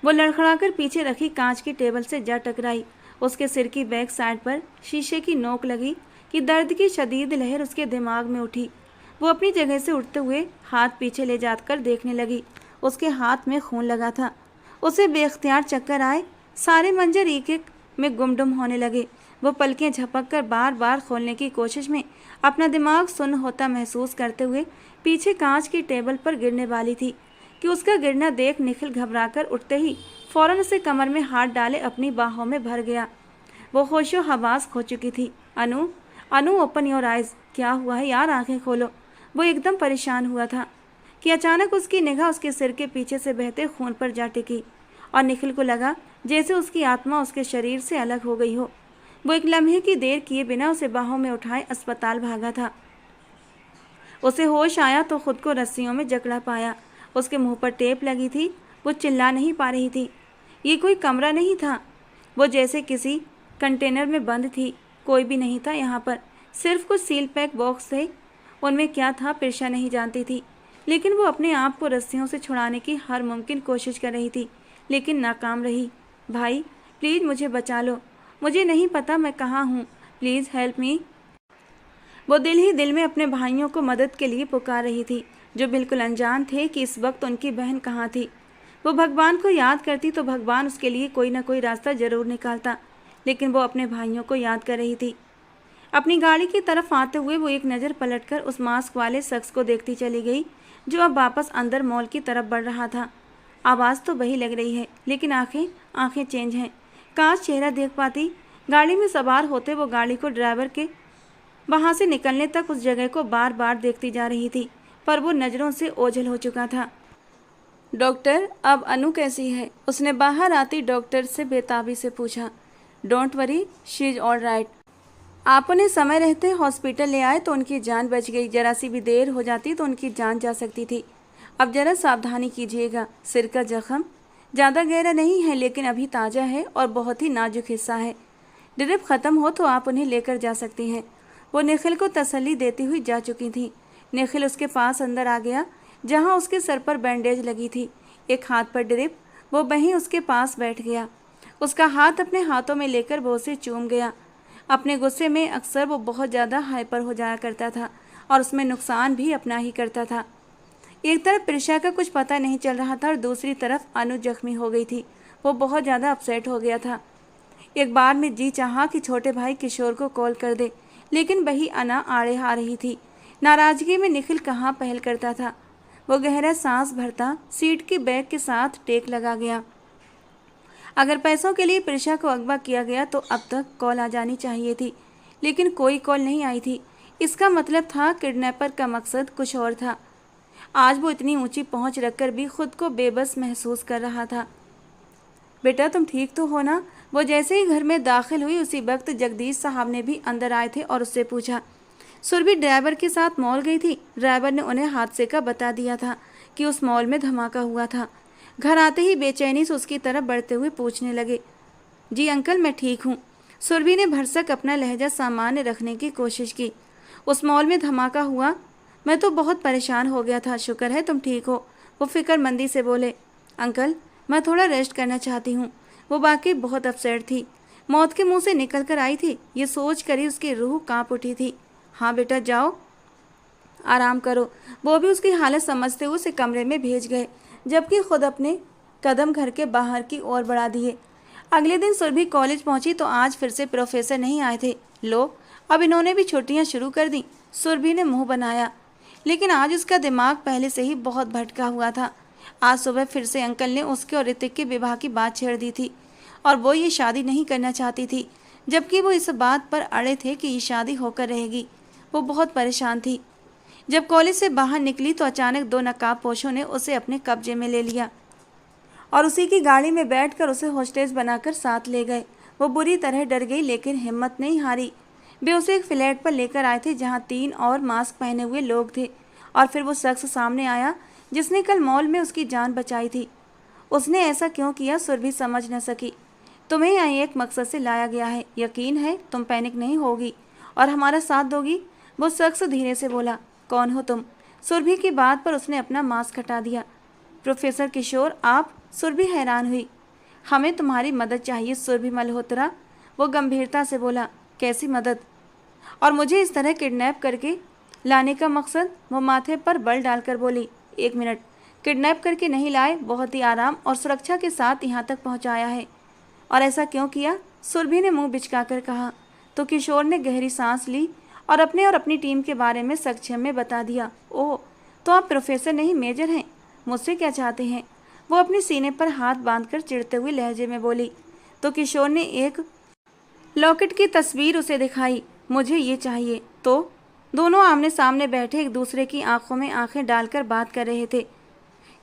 वो लड़खड़ाकर पीछे रखी कांच की टेबल से जा टकराई। उसके सिर की बैक साइड पर शीशे की नोक लगी कि दर्द की शदीद लहर उसके दिमाग में उठी। वो अपनी जगह से उठते हुए हाथ पीछे ले जाकर देखने लगी। उसके हाथ में खून लगा था। उसे बेख्तियार चक्कर आए। सारे मंजर एक एक में गुमडुम होने लगे। वो पलकें झपक कर बार बार खोलने की कोशिश में अपना दिमाग सुन्न होता महसूस करते हुए पीछे कांच की टेबल पर गिरने वाली थी कि उसका गिरना देख निखिल घबराकर उठते ही फौरन उसे कमर में हाथ डाले अपनी बाहों में भर गया। वो होशो हवास खो चुकी थी। अनु, अनु ओपन योर आइज। क्या हुआ है यार, आंखें खोलो। वो एकदम परेशान हुआ था कि अचानक उसकी निगाह उसके सिर के पीछे से बहते खून पर जा टिकी और निखिल को लगा जैसे उसकी आत्मा उसके शरीर से अलग हो गई हो। वो एक लम्हे की देर किए बिना उसे बाहों में उठाए अस्पताल भागा था। उसे होश आया तो खुद को रस्सियों में जकड़ा पाया। उसके मुंह पर टेप लगी थी। वो चिल्ला नहीं पा रही थी। ये कोई कमरा नहीं था। वो जैसे किसी कंटेनर में बंद थी। कोई भी नहीं था यहाँ पर, सिर्फ कुछ सील पैक बॉक्स थे। उनमें क्या था प्रिशा नहीं जानती थी, लेकिन वो अपने आप को रस्सियों से छुड़ाने की हर मुमकिन कोशिश कर रही थी, लेकिन नाकाम रही। भाई प्लीज़ मुझे बचा लो। मुझे नहीं पता मैं कहाँ हूँ। Please help me. वो दिल ही दिल में अपने भाइयों को मदद के लिए पुकार रही थी, जो बिल्कुल अनजान थे कि इस वक्त उनकी बहन कहाँ थी। वो भगवान को याद करती तो भगवान उसके लिए कोई ना कोई रास्ता जरूर निकालता, लेकिन वो अपने भाइयों को याद कर रही थी। अपनी गाड़ी की तरफ आते हुए वो एक नज़र पलटकर उस मास्क वाले शख्स को देखती चली गई, जो अब वापस अंदर मॉल की तरफ बढ़ रहा था। आवाज़ तो वही लग रही है, लेकिन आंखें चेंज हैं। काश चेहरा देख पाती। गाड़ी में सवार होते वो गाड़ी को ड्राइवर के वहाँ से निकलने तक उस जगह को बार बार देखती जा रही थी, पर वो नज़रों से ओझल हो चुका था। डॉक्टर, अब अनु कैसी है? उसने बाहर आती डॉक्टर से बेताबी से पूछा। Don't worry, she is all right. आप उन्हें समय रहते हॉस्पिटल ले आए तो उनकी जान बच गई। जरा सी भी देर हो जाती तो उनकी जान जा सकती थी। अब जरा सावधानी कीजिएगा। सिर का जख्म ज़्यादा गहरा नहीं है, लेकिन अभी ताज़ा है और बहुत ही नाजुक हिस्सा है। ड्रिप ख़त्म हो तो आप उन्हें लेकर जा सकती हैं। वो निखिल को तसल्ली देती हुई जा चुकी थी। निखिल उसके पास अंदर आ गया, जहाँ उसके सर पर बैंडेज लगी थी, एक हाथ पर ड्रिप। वो वहीं उसके पास बैठ गया। उसका हाथ अपने हाथों में लेकर वो उसे चूम गया। अपने गुस्से में अक्सर वो बहुत ज़्यादा हाइपर हो जाया करता था और उसमें नुकसान भी अपना ही करता था। एक तरफ प्रिशा का कुछ पता नहीं चल रहा था और दूसरी तरफ अनु जख्मी हो गई थी। वो बहुत ज़्यादा अपसेट हो गया था। एक बार में जी चाहा कि छोटे भाई किशोर को कॉल कर दे, लेकिन वही अना आड़े आ रही थी। नाराज़गी में निखिल कहाँ पहल करता था। वो गहरा सांस भरता सीट की बैग के साथ टेक लगा गया। अगर पैसों के लिए प्रिशा को अगवा किया गया तो अब तक कॉल आ जानी चाहिए थी, लेकिन कोई कॉल नहीं आई थी। इसका मतलब था किडनैपर का मकसद कुछ और था। आज वो इतनी ऊंची पहुंच रखकर भी खुद को बेबस महसूस कर रहा था। बेटा तुम ठीक तो हो ना? वो जैसे ही घर में दाखिल हुई उसी वक्त जगदीश साहब ने भी अंदर आए थे और उससे पूछा। सुरभि ड्राइवर के साथ मॉल गई थी। ड्राइवर ने उन्हें हादसे का बता दिया था कि उस मॉल में धमाका हुआ था। घर आते ही बेचैनी से उसकी तरफ बढ़ते हुए पूछने लगे। जी अंकल, मैं ठीक हूँ। सुरभि ने भरसक अपना लहजा सामान्य रखने की कोशिश की। उस मॉल में धमाका हुआ? मैं तो बहुत परेशान हो गया था। शुक्र है तुम ठीक हो। वो फिक्रमंदी से बोले। अंकल, मैं थोड़ा रेस्ट करना चाहती हूँ। वो वाकई बहुत अपसेट थी। मौत के मुंह से निकल कर आई थी, ये सोच कर ही उसकी रूह कांप उठी थी। हाँ बेटा जाओ, आराम करो। वो भी उसकी हालत समझते हुए उसे कमरे में भेज गए, जबकि खुद अपने कदम घर के बाहर की ओर बढ़ा दिए। अगले दिन सुरभि कॉलेज पहुंची तो आज फिर से प्रोफेसर नहीं आए थे। लो, अब इन्होंने भी छुट्टियां शुरू कर दी। सुरभि ने मुंह बनाया, लेकिन आज उसका दिमाग पहले से ही बहुत भटका हुआ था। आज सुबह फिर से अंकल ने उसके और ऋतिक के विवाह की बात छेड़ दी थी और वो ये शादी नहीं करना चाहती थी। जबकि वो इस बात पर अड़े थे कि ये शादी होकर रहेगी। वो बहुत परेशान थी। जब कॉलेज से बाहर निकली तो अचानक दो नकाबपोशों ने उसे अपने कब्जे में ले लिया और उसी की गाड़ी में बैठकर उसे होस्टेस बनाकर साथ ले गए। वो बुरी तरह डर गई लेकिन हिम्मत नहीं हारी। वे उसे एक फ्लैट पर लेकर आए थे जहाँ 3 और मास्क पहने हुए लोग थे और फिर वो शख्स सामने आया जिसने कल मॉल में उसकी जान बचाई थी। उसने ऐसा क्यों किया सुरभि समझ न सकी। तुम्हें यहाँ एक मकसद से लाया गया है, यकीन है तुम पैनिक नहीं होगी और हमारा साथ दोगी, वो शख्स धीरे से बोला। कौन हो तुम? सुरभि की बात पर उसने अपना मास्क हटा दिया। प्रोफेसर किशोर आप? सुरभि हैरान हुई। हमें तुम्हारी मदद चाहिए सुरभि मल्होत्रा, वो गंभीरता से बोला। कैसी मदद? और मुझे इस तरह किडनैप करके लाने का मकसद? वो माथे पर बल डालकर बोली। 1 मिनट, किडनैप करके नहीं लाए, बहुत ही आराम और सुरक्षा के साथ यहाँ तक पहुँचाया है। और ऐसा क्यों किया? सुरभि ने मुंह बिचकाकर कहा। तो किशोर ने गहरी सांस ली और अपने और अपनी टीम के बारे में संक्षेप में बता दिया। ओह, तो आप प्रोफेसर नहीं मेजर हैं? मुझसे क्या चाहते हैं? वो अपने सीने पर हाथ बांधकर चिढ़ते हुए लहजे में बोली। तो किशोर ने एक लॉकेट की तस्वीर उसे दिखाई। मुझे ये चाहिए। तो दोनों आमने सामने बैठे एक दूसरे की आंखों में आंखें डालकर बात कर रहे थे।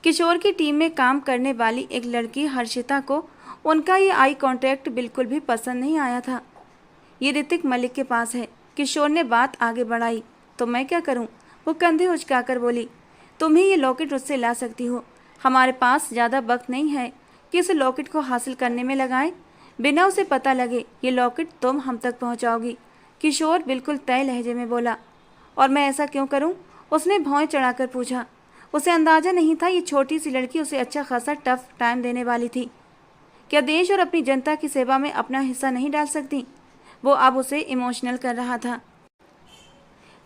किशोर की टीम में काम करने वाली एक लड़की हर्षिता को उनका ये आई कांटेक्ट बिल्कुल भी पसंद नहीं आया था। ये ऋतिक मलिक के पास है। किशोर ने बात आगे बढ़ाई। तो मैं क्या करूं? वो कंधे उचकाकर बोली। तुम ही ये लॉकेट उससे ला सकती हो। हमारे पास ज़्यादा वक्त नहीं है कि इस लॉकेट को हासिल करने में लगाएं। बिना उसे पता लगे ये लॉकेट तुम हम तक पहुंचाओगी, किशोर बिल्कुल तय लहजे में बोला। और मैं ऐसा क्यों करूं? उसने भौं चढ़ाकर पूछा। उसे अंदाज़ा नहीं था ये छोटी सी लड़की उसे अच्छा खासा टफ टाइम देने वाली थी। क्या देश और अपनी जनता की सेवा में अपना हिस्सा नहीं डाल सकती? वो अब उसे इमोशनल कर रहा था।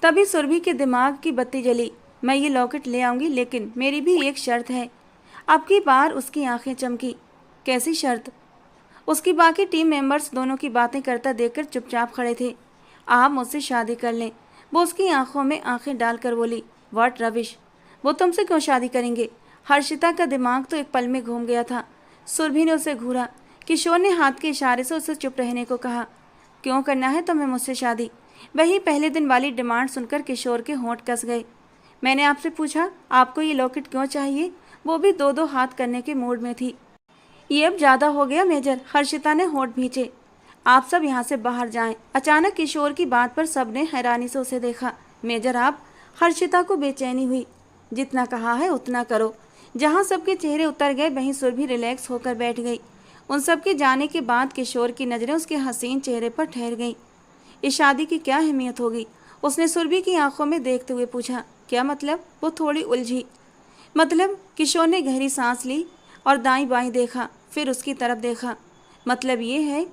तभी सुरभि के दिमाग की बत्ती जली। मैं ये लॉकेट ले आऊँगी, लेकिन मेरी भी एक शर्त है। अब की बार उसकी आंखें चमकी। कैसी शर्त? उसकी बाकी टीम मेंबर्स दोनों की बातें करता देखकर चुपचाप खड़े थे। आप मुझसे शादी कर लें, वो उसकी आंखों में आंखें डालकर बोली। व्हाट रविश, वो तुमसे क्यों शादी करेंगे? हर्षिता का दिमाग तो एक पल में घूम गया था। सुरभि ने उसे घूरा। किशोर ने हाथ के इशारे से उसे चुप रहने को कहा। क्यों करना है तुम्हें मुझसे शादी? वही पहले दिन वाली डिमांड सुनकर किशोर के होंठ कस गए। मैंने आपसे पूछा आपको ये लॉकेट क्यों चाहिए? वो भी 2-2 हाथ करने के मूड में थी। ये अब ज़्यादा हो गया मेजर, हर्षिता ने होंठ भींचे। आप सब यहाँ से बाहर जाएं। अचानक किशोर की बात पर सबने हैरानी से उसे देखा। मेजर आप? हर्षिता को बेचैनी हुई। जितना कहा है उतना करो। जहाँ सबके चेहरे उतर गए वहीं सुरभि रिलैक्स होकर बैठ गई। उन सबके जाने के बाद किशोर की नज़रें उसके हसीन चेहरे पर ठहर गईं। इस शादी की क्या अहमियत होगी? उसने सुरभि की आंखों में देखते हुए पूछा। क्या मतलब? वो थोड़ी उलझी। मतलब? किशोर ने गहरी सांस ली और दाईं बाईं देखा, फिर उसकी तरफ देखा। मतलब ये है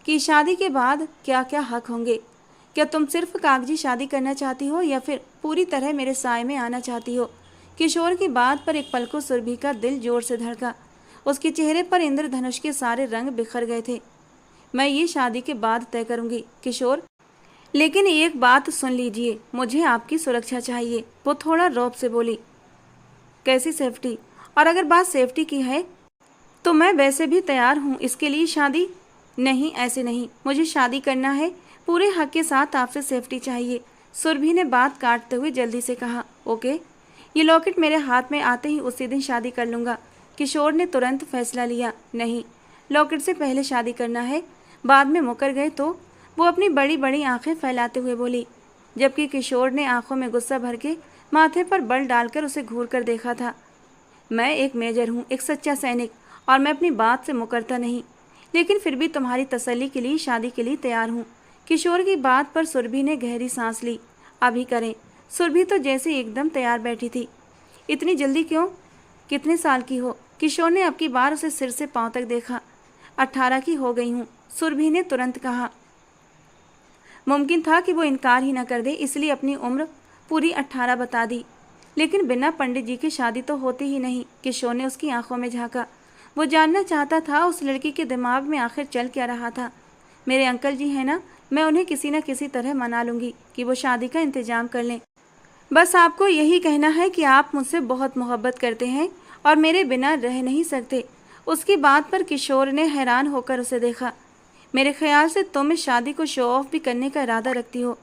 कि शादी के बाद क्या क्या हक होंगे? क्या तुम सिर्फ कागजी शादी करना चाहती हो या फिर पूरी तरह मेरे साए में आना चाहती हो? किशोर की बात पर एक पल को सुरभि का दिल जोर से धड़का। उसके चेहरे पर इंद्रधनुष के सारे रंग बिखर गए थे। मैं ये शादी के बाद तय करूंगी किशोर, लेकिन एक बात सुन लीजिए, मुझे आपकी सुरक्षा चाहिए। वो थोड़ा रौब से बोली। कैसी सेफ्टी? और अगर बात सेफ्टी की है तो मैं वैसे भी तैयार हूँ इसके लिए। शादी नहीं, ऐसे नहीं, मुझे शादी करना है पूरे हक के साथ। आपसे सेफ्टी चाहिए। सुरभि ने बात काटते हुए जल्दी से कहा। ओके, ये लॉकेट मेरे हाथ में आते ही उसी दिन शादी कर लूँगा। किशोर ने तुरंत फैसला लिया। नहीं, लॉकेट से पहले शादी करना है। बाद में मुकर गए तो? वो अपनी बड़ी बड़ी आंखें फैलाते हुए बोली, जबकि किशोर ने आंखों में गुस्सा भर के माथे पर बल डालकर उसे घूर कर देखा था। मैं एक मेजर हूँ, एक सच्चा सैनिक, और मैं अपनी बात से मुकरता नहीं, लेकिन फिर भी तुम्हारी तसल्ली के लिए शादी के लिए तैयार हूँ। किशोर की बात पर सुरभि ने गहरी सांस ली। अभी करें। सुरभि तो जैसे एकदम तैयार बैठी थी। इतनी जल्दी क्यों? कितने साल की हो? किशोर ने अब की बार उसे सिर से पांव तक देखा। 18 की हो गई हूँ, सुरभि ने तुरंत कहा। मुमकिन था कि वो इनकार ही न कर दे, इसलिए अपनी उम्र पूरी 18 बता दी। लेकिन बिना पंडित जी की शादी तो होती ही नहीं। किशोर ने उसकी आंखों में झांका। वो जानना चाहता था उस लड़की के दिमाग में आखिर चल क्या रहा था। मेरे अंकल जी हैं ना, मैं उन्हें किसी न किसी तरह मना लूँगी कि वो शादी का इंतज़ाम कर लें। बस आपको यही कहना है कि आप मुझसे बहुत मोहब्बत करते हैं और मेरे बिना रह नहीं सकते। उसकी बात पर किशोर ने हैरान होकर उसे देखा। मेरे ख्याल से तुम इस शादी को शो ऑफ भी करने का इरादा रखती हो।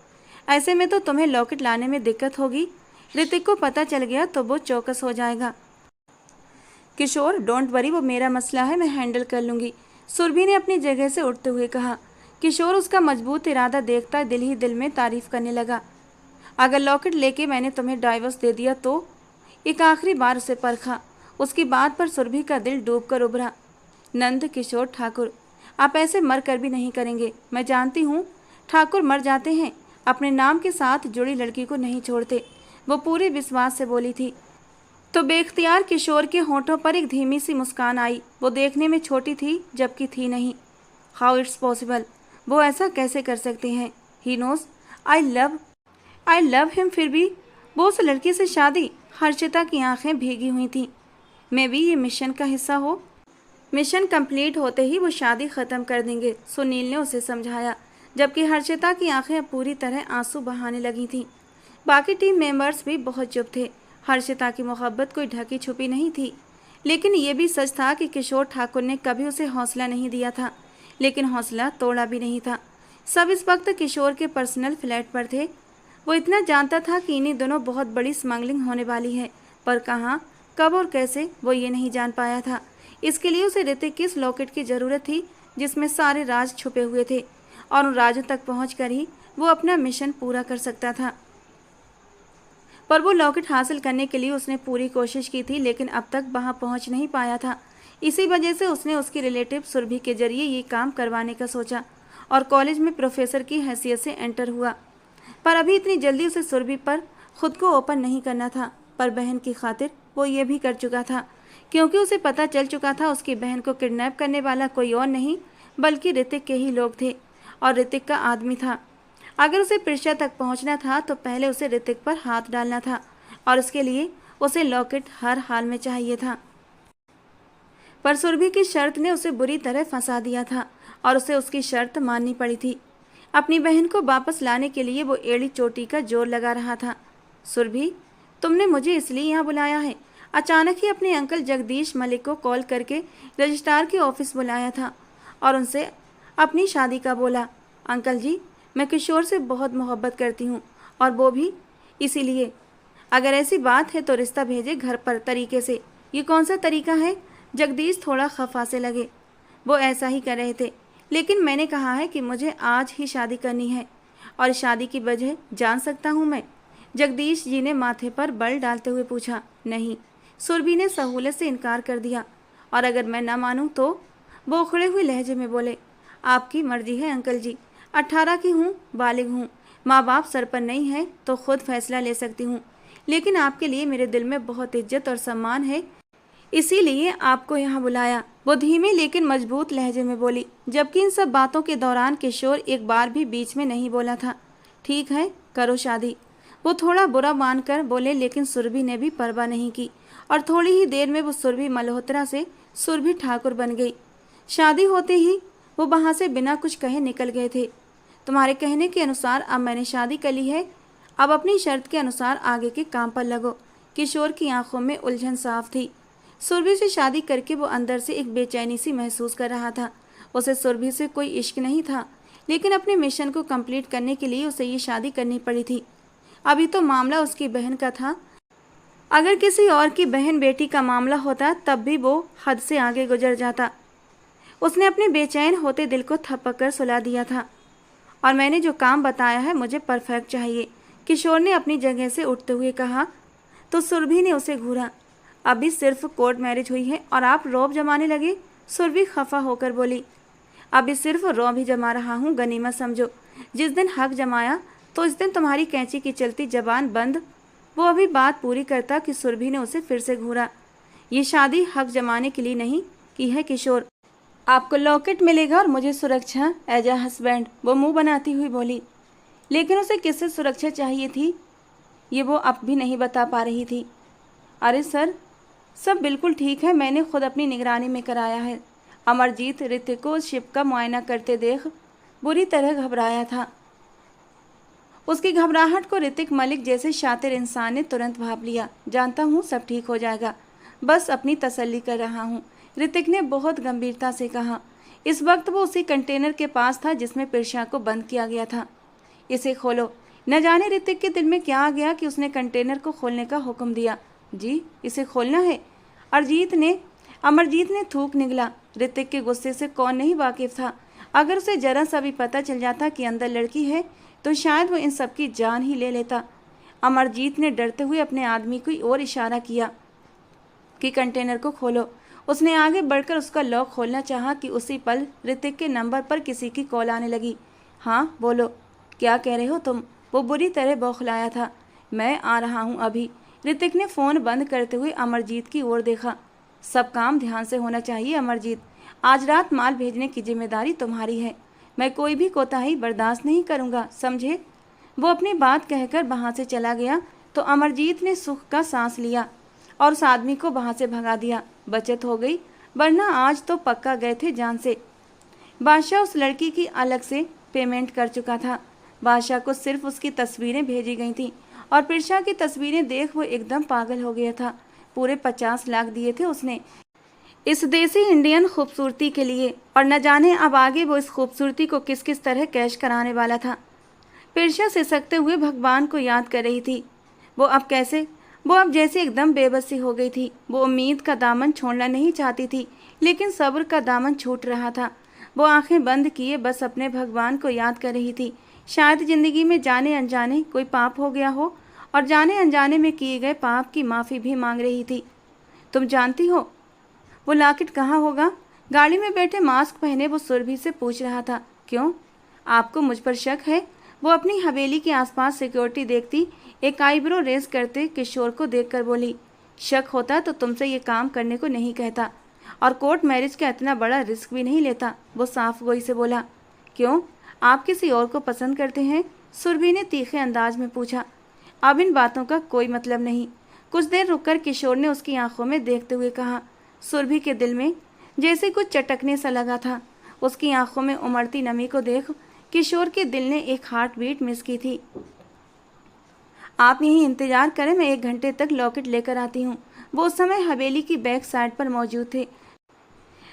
ऐसे में तो तुम्हें लॉकेट लाने में दिक्कत होगी। ऋतिक को पता चल गया तो वो चौकस हो जाएगा। किशोर, डोंट वरी, वो मेरा मसला है, मैं हैंडल कर लूँगी, सुरभि ने अपनी जगह से उठते हुए कहा। किशोर उसका मजबूत इरादा देखता दिल ही दिल में तारीफ करने लगा। अगर लॉकेट लेके मैंने तुम्हें डाइवोर्स दे दिया तो? एक आखिरी बार उसे परखा। उसकी बात पर सुरभि का दिल डूब कर उभरा। नंद किशोर ठाकुर, आप ऐसे मर कर भी नहीं करेंगे। मैं जानती हूँ ठाकुर मर जाते हैं, अपने नाम के साथ जुड़ी लड़की को नहीं छोड़ते, वो पूरे विश्वास से बोली थी। तो बेख्तियार किशोर के होंठों पर एक धीमी सी मुस्कान आई। वो देखने में छोटी थी जबकि थी नहीं। हाउ इट्स पॉसिबल, वो ऐसा कैसे कर सकते हैं? He knows I love him. फिर भी वो उस लड़की से शादी? हर्षिता की आंखें भीगी हुई थीं। मे भी ये मिशन का हिस्सा हो। मिशन कंप्लीट होते ही वो शादी ख़त्म कर देंगे, सुनील ने उसे समझाया, जबकि हर्षिता की आंखें अब पूरी तरह आंसू बहाने लगी थीं। बाकी टीम मेंबर्स भी बहुत चुप थे। हर्षिता की मोहब्बत कोई ढकी छुपी नहीं थी, लेकिन ये भी सच था कि किशोर ठाकुर ने कभी उसे हौसला नहीं दिया था, लेकिन हौसला तोड़ा भी नहीं था। सब इस वक्त किशोर के पर्सनल फ्लैट पर थे। वो इतना जानता था कि इन्हीं दोनों बहुत बड़ी स्मगलिंग होने वाली है, पर कहाँ, कब और कैसे, वो ये नहीं जान पाया था। इसके लिए उसे ऋतिक की इस लॉकेट की ज़रूरत थी जिसमें सारे राज छुपे हुए थे, और उन राजों तक पहुँच ही वो अपना मिशन पूरा कर सकता था। पर वो लॉकेट हासिल करने के लिए उसने पूरी कोशिश की थी, लेकिन अब तक वहाँ पहुँच नहीं पाया था। इसी वजह से उसने उसकी रिलेटिव सुरभि के जरिए ये काम करवाने का सोचा और कॉलेज में प्रोफेसर की हैसियत से एंटर हुआ। पर अभी इतनी जल्दी उसे सुरभि पर खुद को ओपन नहीं करना था, पर बहन की खातिर वो ये भी कर चुका था, क्योंकि उसे पता चल चुका था उसकी बहन को किडनैप करने वाला कोई और नहीं बल्कि ऋतिक के ही लोग थे, और ऋतिक का आदमी था। अगर उसे प्रिशा तक पहुंचना था तो पहले उसे ऋतिक पर हाथ डालना था, और उसके लिए उसे लॉकेट हर हाल में चाहिए था। पर सुरभि की शर्त ने उसे बुरी तरह फंसा दिया था, और उसे उसकी शर्त माननी पड़ी थी। अपनी बहन को वापस लाने के लिए वो एड़ी चोटी का जोर लगा रहा था। सुरभि, तुमने मुझे इसलिए यहाँ बुलाया है? अचानक ही अपने अंकल जगदीश मलिक को कॉल करके रजिस्ट्रार के ऑफिस बुलाया था और उनसे अपनी शादी का बोला। अंकल जी, मैं किशोर से बहुत मोहब्बत करती हूँ, और वो भी इसीलिए। अगर ऐसी बात है तो रिश्ता भेजे घर पर तरीके से। ये कौन सा तरीका है? जगदीश थोड़ा खफा से लगे। वो ऐसा ही कर रहे थे, लेकिन मैंने कहा है कि मुझे आज ही शादी करनी है, और शादी की वजह जान सकता हूँ मैं? जगदीश जी ने माथे पर बल डालते हुए पूछा। नहीं, सुरभि ने सहूलत से इनकार कर दिया। और अगर मैं न मानूं तो? वो उखड़े हुए लहजे में बोले। आपकी मर्जी है अंकल जी, 18 की हूँ, बालिग हूँ, माँ बाप सर पर नहीं है तो खुद फैसला ले सकती हूँ, लेकिन आपके लिए मेरे दिल में बहुत इज्जत और सम्मान है, इसीलिए आपको यहाँ बुलाया। वो धीमे लेकिन मजबूत लहजे में बोली, जबकि इन सब बातों के दौरान किशोर एक बार भी बीच में नहीं बोला था। ठीक है, करो शादी। वो थोड़ा बुरा मानकर बोले, लेकिन सुरभि ने भी परवाह नहीं की, और थोड़ी ही देर में वो सुरभि मल्होत्रा से सुरभि ठाकुर बन गई। शादी होते ही वो वहाँ से बिना कुछ कहे निकल गए थे। तुम्हारे कहने के अनुसार अब मैंने शादी कर ली है, अब अपनी शर्त के अनुसार आगे के काम पर लगो। किशोर की आंखों में उलझन साफ थी। सुरभि से शादी करके वो अंदर से एक बेचैनी सी महसूस कर रहा था। उसे सुरभि से कोई इश्क नहीं था, लेकिन अपने मिशन को कंप्लीट करने के लिए उसे ये शादी करनी पड़ी थी। अभी तो मामला उसकी बहन का था, अगर किसी और की बहन बेटी का मामला होता तब भी वो हद से आगे गुजर जाता। उसने अपने बेचैन होते दिल को थपक कर सुला दिया था। और मैंने जो काम बताया है मुझे परफेक्ट चाहिए, किशोर ने अपनी जगह से उठते हुए कहा। तो सुरभि ने उसे घूरा। अभी सिर्फ कोर्ट मैरिज हुई है और आप रौब जमाने लगे? सुरभि खफा होकर बोली। अभी सिर्फ रौब ही जमा रहा हूँ, गनीमत समझो। जिस दिन हक जमाया तो इस दिन तुम्हारी कैंची की चलती जबान बंद। वो अभी बात पूरी करता कि सुरभि ने उसे फिर से घूरा। ये शादी हक जमाने के लिए नहीं की है किशोर, आपको लॉकेट मिलेगा और मुझे सुरक्षा एज अ हस्बैंड, वो मुंह बनाती हुई बोली। लेकिन उसे किससे सुरक्षा चाहिए थी ये वो अब भी नहीं बता पा रही थी। अरे सर, सब बिल्कुल ठीक है, मैंने खुद अपनी निगरानी में कराया है। अमरजीत ऋतिक को शिप का मुआयना करते देख बुरी तरह घबराया था। उसकी घबराहट को ऋतिक मलिक जैसे शातिर इंसान ने तुरंत भाप लिया। जानता हूँ सब ठीक हो जाएगा, बस अपनी तसल्ली कर रहा हूँ, ऋतिक ने बहुत गंभीरता से कहा। इस वक्त वो उसी कंटेनर के पास था जिसमें प्रिशा को बंद किया गया था। इसे खोलो। न जाने ऋतिक के दिल में क्या आ गया कि उसने कंटेनर को खोलने का हुक्म दिया। जी, इसे खोलना है। अमरजीत ने थूक निगला। ऋतिक के गुस्से से कौन नहीं वाकिफ था। अगर उसे जरा सा भी पता चल जाता कि अंदर लड़की है तो शायद वो इन सब की जान ही ले लेता। अमरजीत ने डरते हुए अपने आदमी की ओर इशारा किया कि कंटेनर को खोलो। उसने आगे बढ़कर उसका लॉक खोलना चाहा कि उसी पल ऋतिक के नंबर पर किसी की कॉल आने लगी। हाँ बोलो, क्या कह रहे हो तुम? वो बुरी तरह बौखलाया था। मैं आ रहा हूँ अभी। ऋतिक ने फ़ोन बंद करते हुए अमरजीत की ओर देखा। सब काम ध्यान से होना चाहिए अमरजीत। आज रात माल भेजने की जिम्मेदारी तुम्हारी है। मैं कोई भी कोताही बर्दाश्त नहीं करूँगा, समझे? वो अपनी बात कहकर वहाँ से चला गया तो अमरजीत ने सुख का सांस लिया और उस आदमी को वहाँ से भगा दिया। बचत हो गई, वरना आज तो पक्का गए थे जान से। बादशाह उस लड़की की अलग से पेमेंट कर चुका था। बादशाह को सिर्फ उसकी तस्वीरें भेजी गई थीं और प्रिशा की तस्वीरें देख वो एकदम पागल हो गया था। पूरे 50 लाख दिए थे उसने इस देसी इंडियन खूबसूरती के लिए, और न जाने अब आगे वो इस खूबसूरती को किस किस तरह कैश कराने वाला था। प्रिशा सिसकते हुए भगवान को याद कर रही थी। वो अब जैसे एकदम बेबसी हो गई थी। वो उम्मीद का दामन छोड़ना नहीं चाहती थी, लेकिन सब्र का दामन छूट रहा था। वो आंखें बंद किए बस अपने भगवान को याद कर रही थी। शायद जिंदगी में जाने अनजाने कोई पाप हो गया हो और जाने अनजाने में किए गए पाप की माफ़ी भी मांग रही थी। तुम जानती हो वो लॉकेट कहाँ होगा? गाड़ी में बैठे मास्क पहने वो सुरभि से पूछ रहा था। क्यों, आपको मुझ पर शक है? वो अपनी हवेली के आसपास सिक्योरिटी देखती एक आईब्रो रेस करते किशोर को देखकर बोली। शक होता तो तुमसे ये काम करने को नहीं कहता, और कोर्ट मैरिज का इतना बड़ा रिस्क भी नहीं लेता। वो साफ गोई से बोला। क्यों, आप किसी और को पसंद करते हैं? सुरभि ने तीखे अंदाज में पूछा। अब इन बातों का कोई मतलब नहीं। कुछ देर रुककर किशोर ने उसकी आंखों में देखते हुए कहा। सुरभि के दिल में जैसे कुछ चटकने सा लगा था। उसकी आंखों में उमड़ती नमी को देख किशोर के दिल ने एक हार्ट बीट मिस की थी। आप यहीं इंतजार करें, मैं 1 घंटे तक लॉकेट लेकर आती हूँ। वो उस समय हवेली की बैक साइड पर मौजूद थे,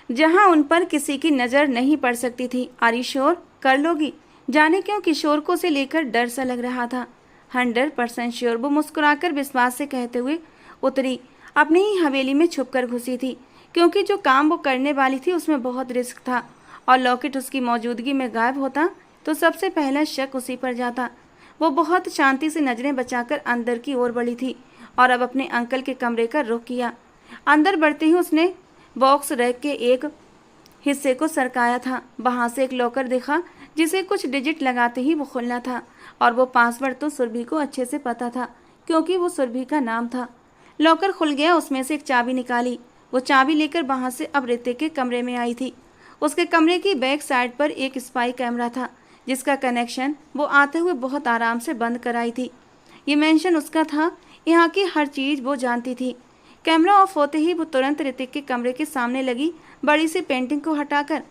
जहाँ उन पर किसी की नज़र नहीं पड़ सकती थी। आरी श्योर, कर लोगी? जाने क्यों किशोर को उसे लेकर डर सा लग रहा था। 100% श्योर, वो मुस्कुराकर विश्वास से कहते हुए उतरी। अपनी ही हवेली में छुपकर घुसी थी, क्योंकि जो काम वो करने वाली थी उसमें बहुत रिस्क था, और लॉकेट उसकी मौजूदगी में गायब होता तो सबसे पहला शक उसी पर जाता। वो बहुत शांति से नजरें बचाकर अंदर की ओर बढ़ी थी और अब अपने अंकल के कमरे का रुख किया। अंदर बढ़ते ही उसने बॉक्स रैक के एक हिस्से को सरकाया था। वहाँ से एक लॉकर दिखा जिसे कुछ डिजिट लगाते ही वो खुलना था, और वो पासवर्ड तो सुरभि को अच्छे से पता था, क्योंकि वो सुरभि का नाम था। लॉकर खुल गया, उसमें से एक चाबी निकाली। वो चाबी लेकर वहाँ से अब ऋतिक के कमरे में आई थी। उसके कमरे की बैक साइड पर एक स्पाई कैमरा था, जिसका कनेक्शन वो आते हुए बहुत आराम से बंद कराई थी। ये मेंशन उसका था, यहाँ की हर चीज़ वो जानती थी। कैमरा ऑफ होते ही वो तुरंत ऋतिक के कमरे के सामने लगी बड़ी सी पेंटिंग को हटाकर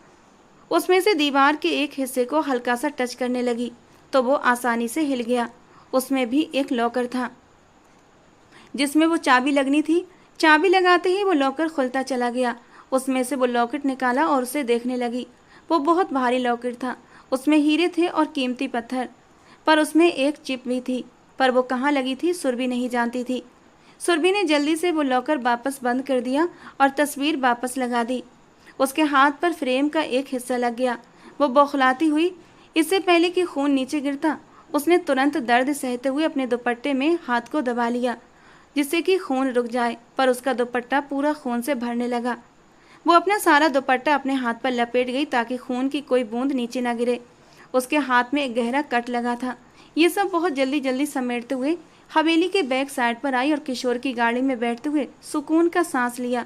उसमें से दीवार के एक हिस्से को हल्का सा टच करने लगी, तो वो आसानी से हिल गया। उसमें भी एक लॉकर था जिसमें वो चाबी लगनी थी। चाबी लगाते ही वो लॉकर खुलता चला गया। उसमें से वो लॉकेट निकाला और उसे देखने लगी। वो बहुत भारी लॉकेट था, उसमें हीरे थे और कीमती पत्थर, पर उसमें एक चिप भी थी, पर वो कहाँ लगी थी सुरभि नहीं जानती थी। सुरभि ने जल्दी से वो लॉकर वापस बंद कर दिया और तस्वीर वापस लगा दी। उसके हाथ पर फ्रेम का एक हिस्सा लग गया। वो बौखलाती हुई, इससे पहले कि खून नीचे गिरता, उसने तुरंत दर्द सहते हुए अपने दुपट्टे में हाथ को दबा लिया, जिससे कि खून रुक जाए, पर उसका दुपट्टा पूरा खून से भरने लगा। वो अपना सारा दुपट्टा अपने हाथ पर लपेट गई ताकि खून की कोई बूंद नीचे न गिरे। उसके हाथ में एक गहरा कट लगा था। ये सब बहुत जल्दी जल्दी समेटते हुए हवेली के बैक साइड पर आई और किशोर की गाड़ी में बैठते हुए सुकून का सांस लिया।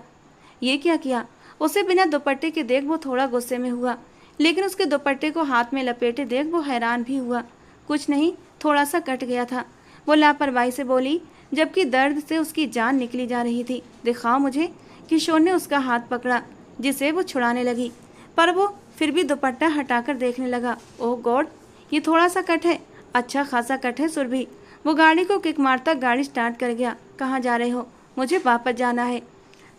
ये क्या किया? उसे बिना दुपट्टे के देख वो थोड़ा गुस्से में हुआ, लेकिन उसके दुपट्टे को हाथ में लपेटे देख वो हैरान भी हुआ। कुछ नहीं, थोड़ा सा कट गया था, वो लापरवाही से बोली, जबकि दर्द से उसकी जान निकली जा रही थी। दिखाओ मुझे। किशोर ने उसका हाथ पकड़ा, जिसे वो छुड़ाने लगी, पर वो फिर भी दुपट्टा हटाकर देखने लगा। ओह गॉड, ये थोड़ा सा कट है, अच्छा खासा कट है सुरभि। वो गाड़ी को किक मारता गाड़ी स्टार्ट कर गया। कहाँ जा रहे हो? मुझे वापस जाना है।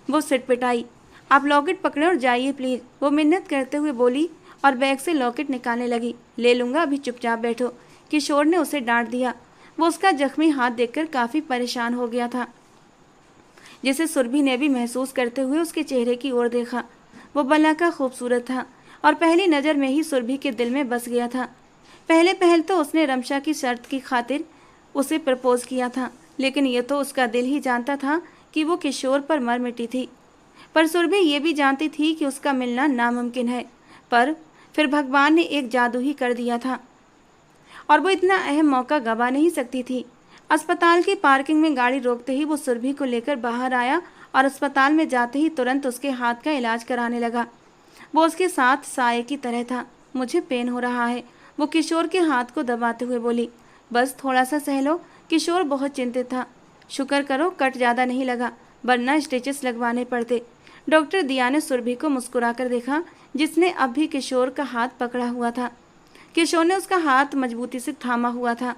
वो सिटपिटाई। आप लॉकेट पकड़े और जाइए प्लीज, वो मिन्नत करते हुए बोली और बैग से लॉकेट निकालने लगी। ले लूंगा, अभी चुपचाप बैठो, किशोर ने उसे डांट दिया। वो उसका जख्मी हाथ देखकर काफी परेशान हो गया था, जिसे सुरभि ने भी महसूस करते हुए उसके चेहरे की ओर देखा। वो भला खूबसूरत था और पहली नज़र में ही सुरभि के दिल में बस गया था। पहले पहल तो उसने रमशा की शर्त की खातिर उसे प्रपोज किया था, लेकिन ये तो उसका दिल ही जानता था कि वो किशोर पर मर मिटी थी। पर सुरभि ये भी जानती थी कि उसका मिलना नामुमकिन है, पर फिर भगवान ने एक जादू ही कर दिया था और वो इतना अहम मौका गवा नहीं सकती थी। अस्पताल की पार्किंग में गाड़ी रोकते ही वो सुरभि को लेकर बाहर आया और अस्पताल में जाते ही तुरंत उसके हाथ का इलाज कराने लगा। वो उसके साथ साये की तरह था। मुझे पेन हो रहा है, वो किशोर के हाथ को दबाते हुए बोली। बस थोड़ा सा सह लो। किशोर बहुत चिंतित था। शुक्र करो कट ज़्यादा नहीं लगा, वरना स्टिचेस लगवाने पड़ते। डॉक्टर दिया ने सुरभि को मुस्कुराकर देखा, जिसने अब भी किशोर का हाथ पकड़ा हुआ था। किशोर ने उसका हाथ मजबूती से थामा हुआ था।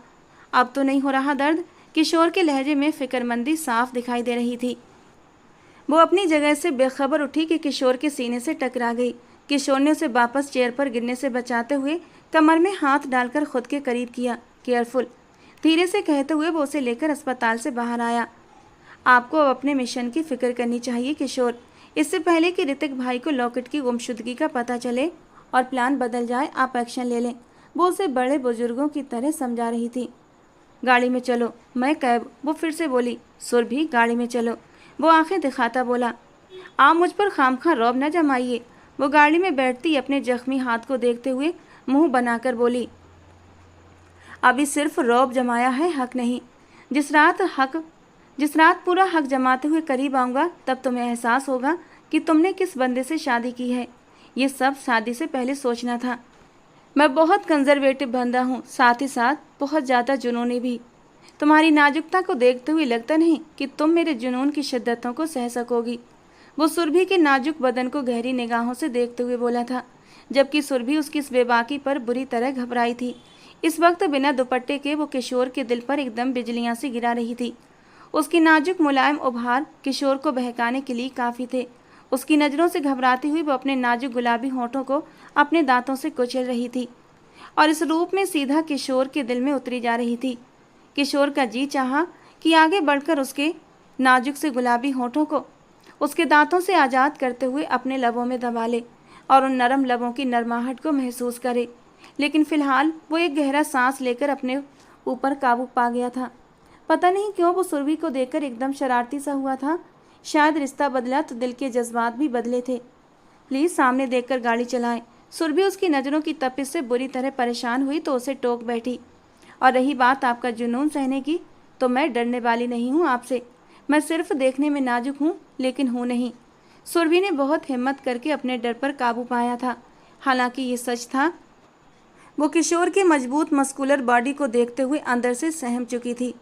अब तो नहीं हो रहा दर्द? किशोर के लहजे में फिक्रमंदी साफ दिखाई दे रही थी। वो अपनी जगह से बेखबर उठी कि किशोर के सीने से टकरा गई। किशोर ने उसे वापस चेयर पर गिरने से बचाते हुए कमर में हाथ डालकर खुद के करीब किया। केयरफुल, धीरे से कहते हुए वो उसे लेकर अस्पताल से बाहर आया। आपको अब अपने मिशन की फिक्र करनी चाहिए किशोर। इससे पहले कि ऋतिक भाई को लॉकेट की गुमशुदगी का पता चले और प्लान बदल जाए, आप एक्शन ले लें। वो उसे बड़े बुजुर्गों की तरह समझा रही थी। गाड़ी में चलो, मैं कैब, वो फिर से बोली। सुरभि, गाड़ी में चलो, वो आंखें दिखाता बोला। आप मुझ पर खामखा रौब न जमाइए। वो गाड़ी में बैठती अपने जख्मी हाथ को देखते हुए मुंह बनाकर बोली। अभी सिर्फ रौब जमाया है, हक नहीं। जिस रात पूरा हक जमाते हुए करीब आऊँगा, तब तुम्हें एहसास होगा कि तुमने किस बंदे से शादी की है। ये सब शादी से पहले सोचना था। मैं बहुत कंजर्वेटिव बंदा हूँ, साथ ही साथ बहुत ज़्यादा जुनूनी भी। तुम्हारी नाजुकता को देखते हुए लगता नहीं कि तुम मेरे जुनून की शिद्दतों को सह सकोगी। वो सुरभि के नाजुक बदन को गहरी निगाहों से देखते हुए बोला था, जबकि सुरभि उसकी इस बेबाकी पर बुरी तरह घबराई थी। इस वक्त बिना दुपट्टे के वो किशोर के दिल पर एकदम बिजलियां सी गिरा रही थी। उसकी नाजुक मुलायम उभार किशोर को बहकाने के लिए काफ़ी थे। उसकी नज़रों से घबराती हुई वो अपने नाजुक गुलाबी होठों को अपने दांतों से कुचल रही थी और इस रूप में सीधा किशोर के दिल में उतरी जा रही थी। किशोर का जी चाहा कि आगे बढ़कर उसके नाजुक से गुलाबी होठों को उसके दांतों से आज़ाद करते हुए अपने लबों में दबा ले और उन नरम लबों की नरमाहट को महसूस करे, लेकिन फिलहाल वो एक गहरा सांस लेकर अपने ऊपर काबू पा गया था। पता नहीं क्यों वो सुरभि को देखकर एकदम शरारती सा हुआ था। शायद रिश्ता बदला तो दिल के जज्बात भी बदले थे। प्लीज़ सामने देखकर गाड़ी चलाएं। सुरभि उसकी नज़रों की तपिश से बुरी तरह परेशान हुई तो उसे टोक बैठी। और रही बात आपका जुनून सहने की, तो मैं डरने वाली नहीं हूँ आपसे। मैं सिर्फ देखने में नाजुक हूँ, लेकिन हूँ नहीं। सुरभि ने बहुत हिम्मत करके अपने डर पर काबू पाया था। हालांकि ये सच था, वो किशोर की मजबूत मस्कुलर बॉडी को देखते हुए अंदर से सहम चुकी थी।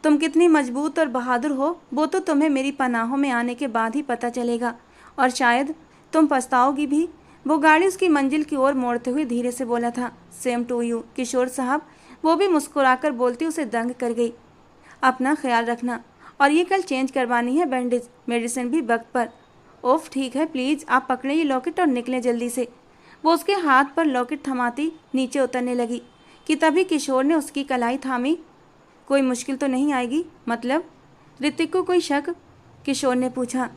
तुम कितनी मजबूत और बहादुर हो, वो तो तुम्हें मेरी पनाहों में आने के बाद ही पता चलेगा, और शायद तुम पछताओगी भी। वो गाड़ी उसकी मंजिल की ओर मोड़ते हुए धीरे से बोला था। सेम टू यू किशोर साहब, वो भी मुस्कुराकर बोलती उसे दंग कर गई। अपना ख्याल रखना, और ये कल चेंज करवानी है बैंडेज, मेडिसिन भी वक्त पर। ओफ ठीक है, प्लीज़ आप पकड़े ये लॉकेट और निकलें जल्दी से। वो उसके हाथ पर लॉकेट थमाती नीचे उतरने लगी कि तभी किशोर ने उसकी कलाई थामी। कोई मुश्किल तो नहीं आएगी? मतलब ऋतिक को कोई शक? किशोर ने पूछा।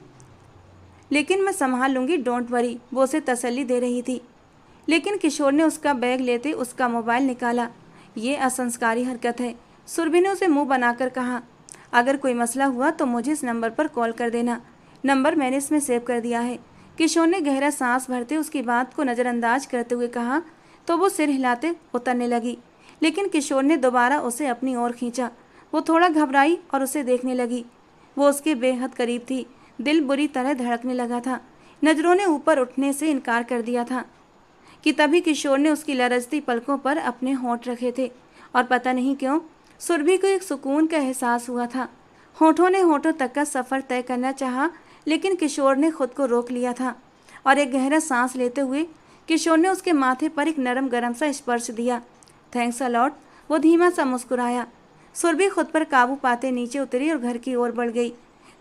लेकिन मैं संभाल लूँगी, डोंट वरी, वो उसे तसल्ली दे रही थी। लेकिन किशोर ने उसका बैग लेते उसका मोबाइल निकाला। ये असंस्कारी हरकत है, सुरभि ने उसे मुंह बनाकर कहा। अगर कोई मसला हुआ तो मुझे इस नंबर पर कॉल कर देना, नंबर मैंने इसमें सेव कर दिया है। किशोर ने गहरा सांस भरते उसकी बात को नज़रअंदाज करते हुए कहा तो वो सिर हिलाते उतरने लगी। लेकिन किशोर ने दोबारा उसे अपनी ओर खींचा। वो थोड़ा घबराई और उसे देखने लगी। वो उसके बेहद करीब थी। दिल बुरी तरह धड़कने लगा था। नज़रों ने ऊपर उठने से इनकार कर दिया था कि तभी किशोर ने उसकी लरजती पलकों पर अपने होंठ रखे थे और पता नहीं क्यों सुरभि को एक सुकून का एहसास हुआ था। होठों ने होठों तक का सफ़र तय करना चाहा, लेकिन किशोर ने खुद को रोक लिया था और एक गहरा सांस लेते हुए किशोर ने उसके माथे पर एक नरम गरम सा स्पर्श दिया। थैंक्स अ लॉट, वो धीमा सा मुस्कुराया। सुरभि खुद पर काबू पाते नीचे उतरी और घर की ओर बढ़ गई।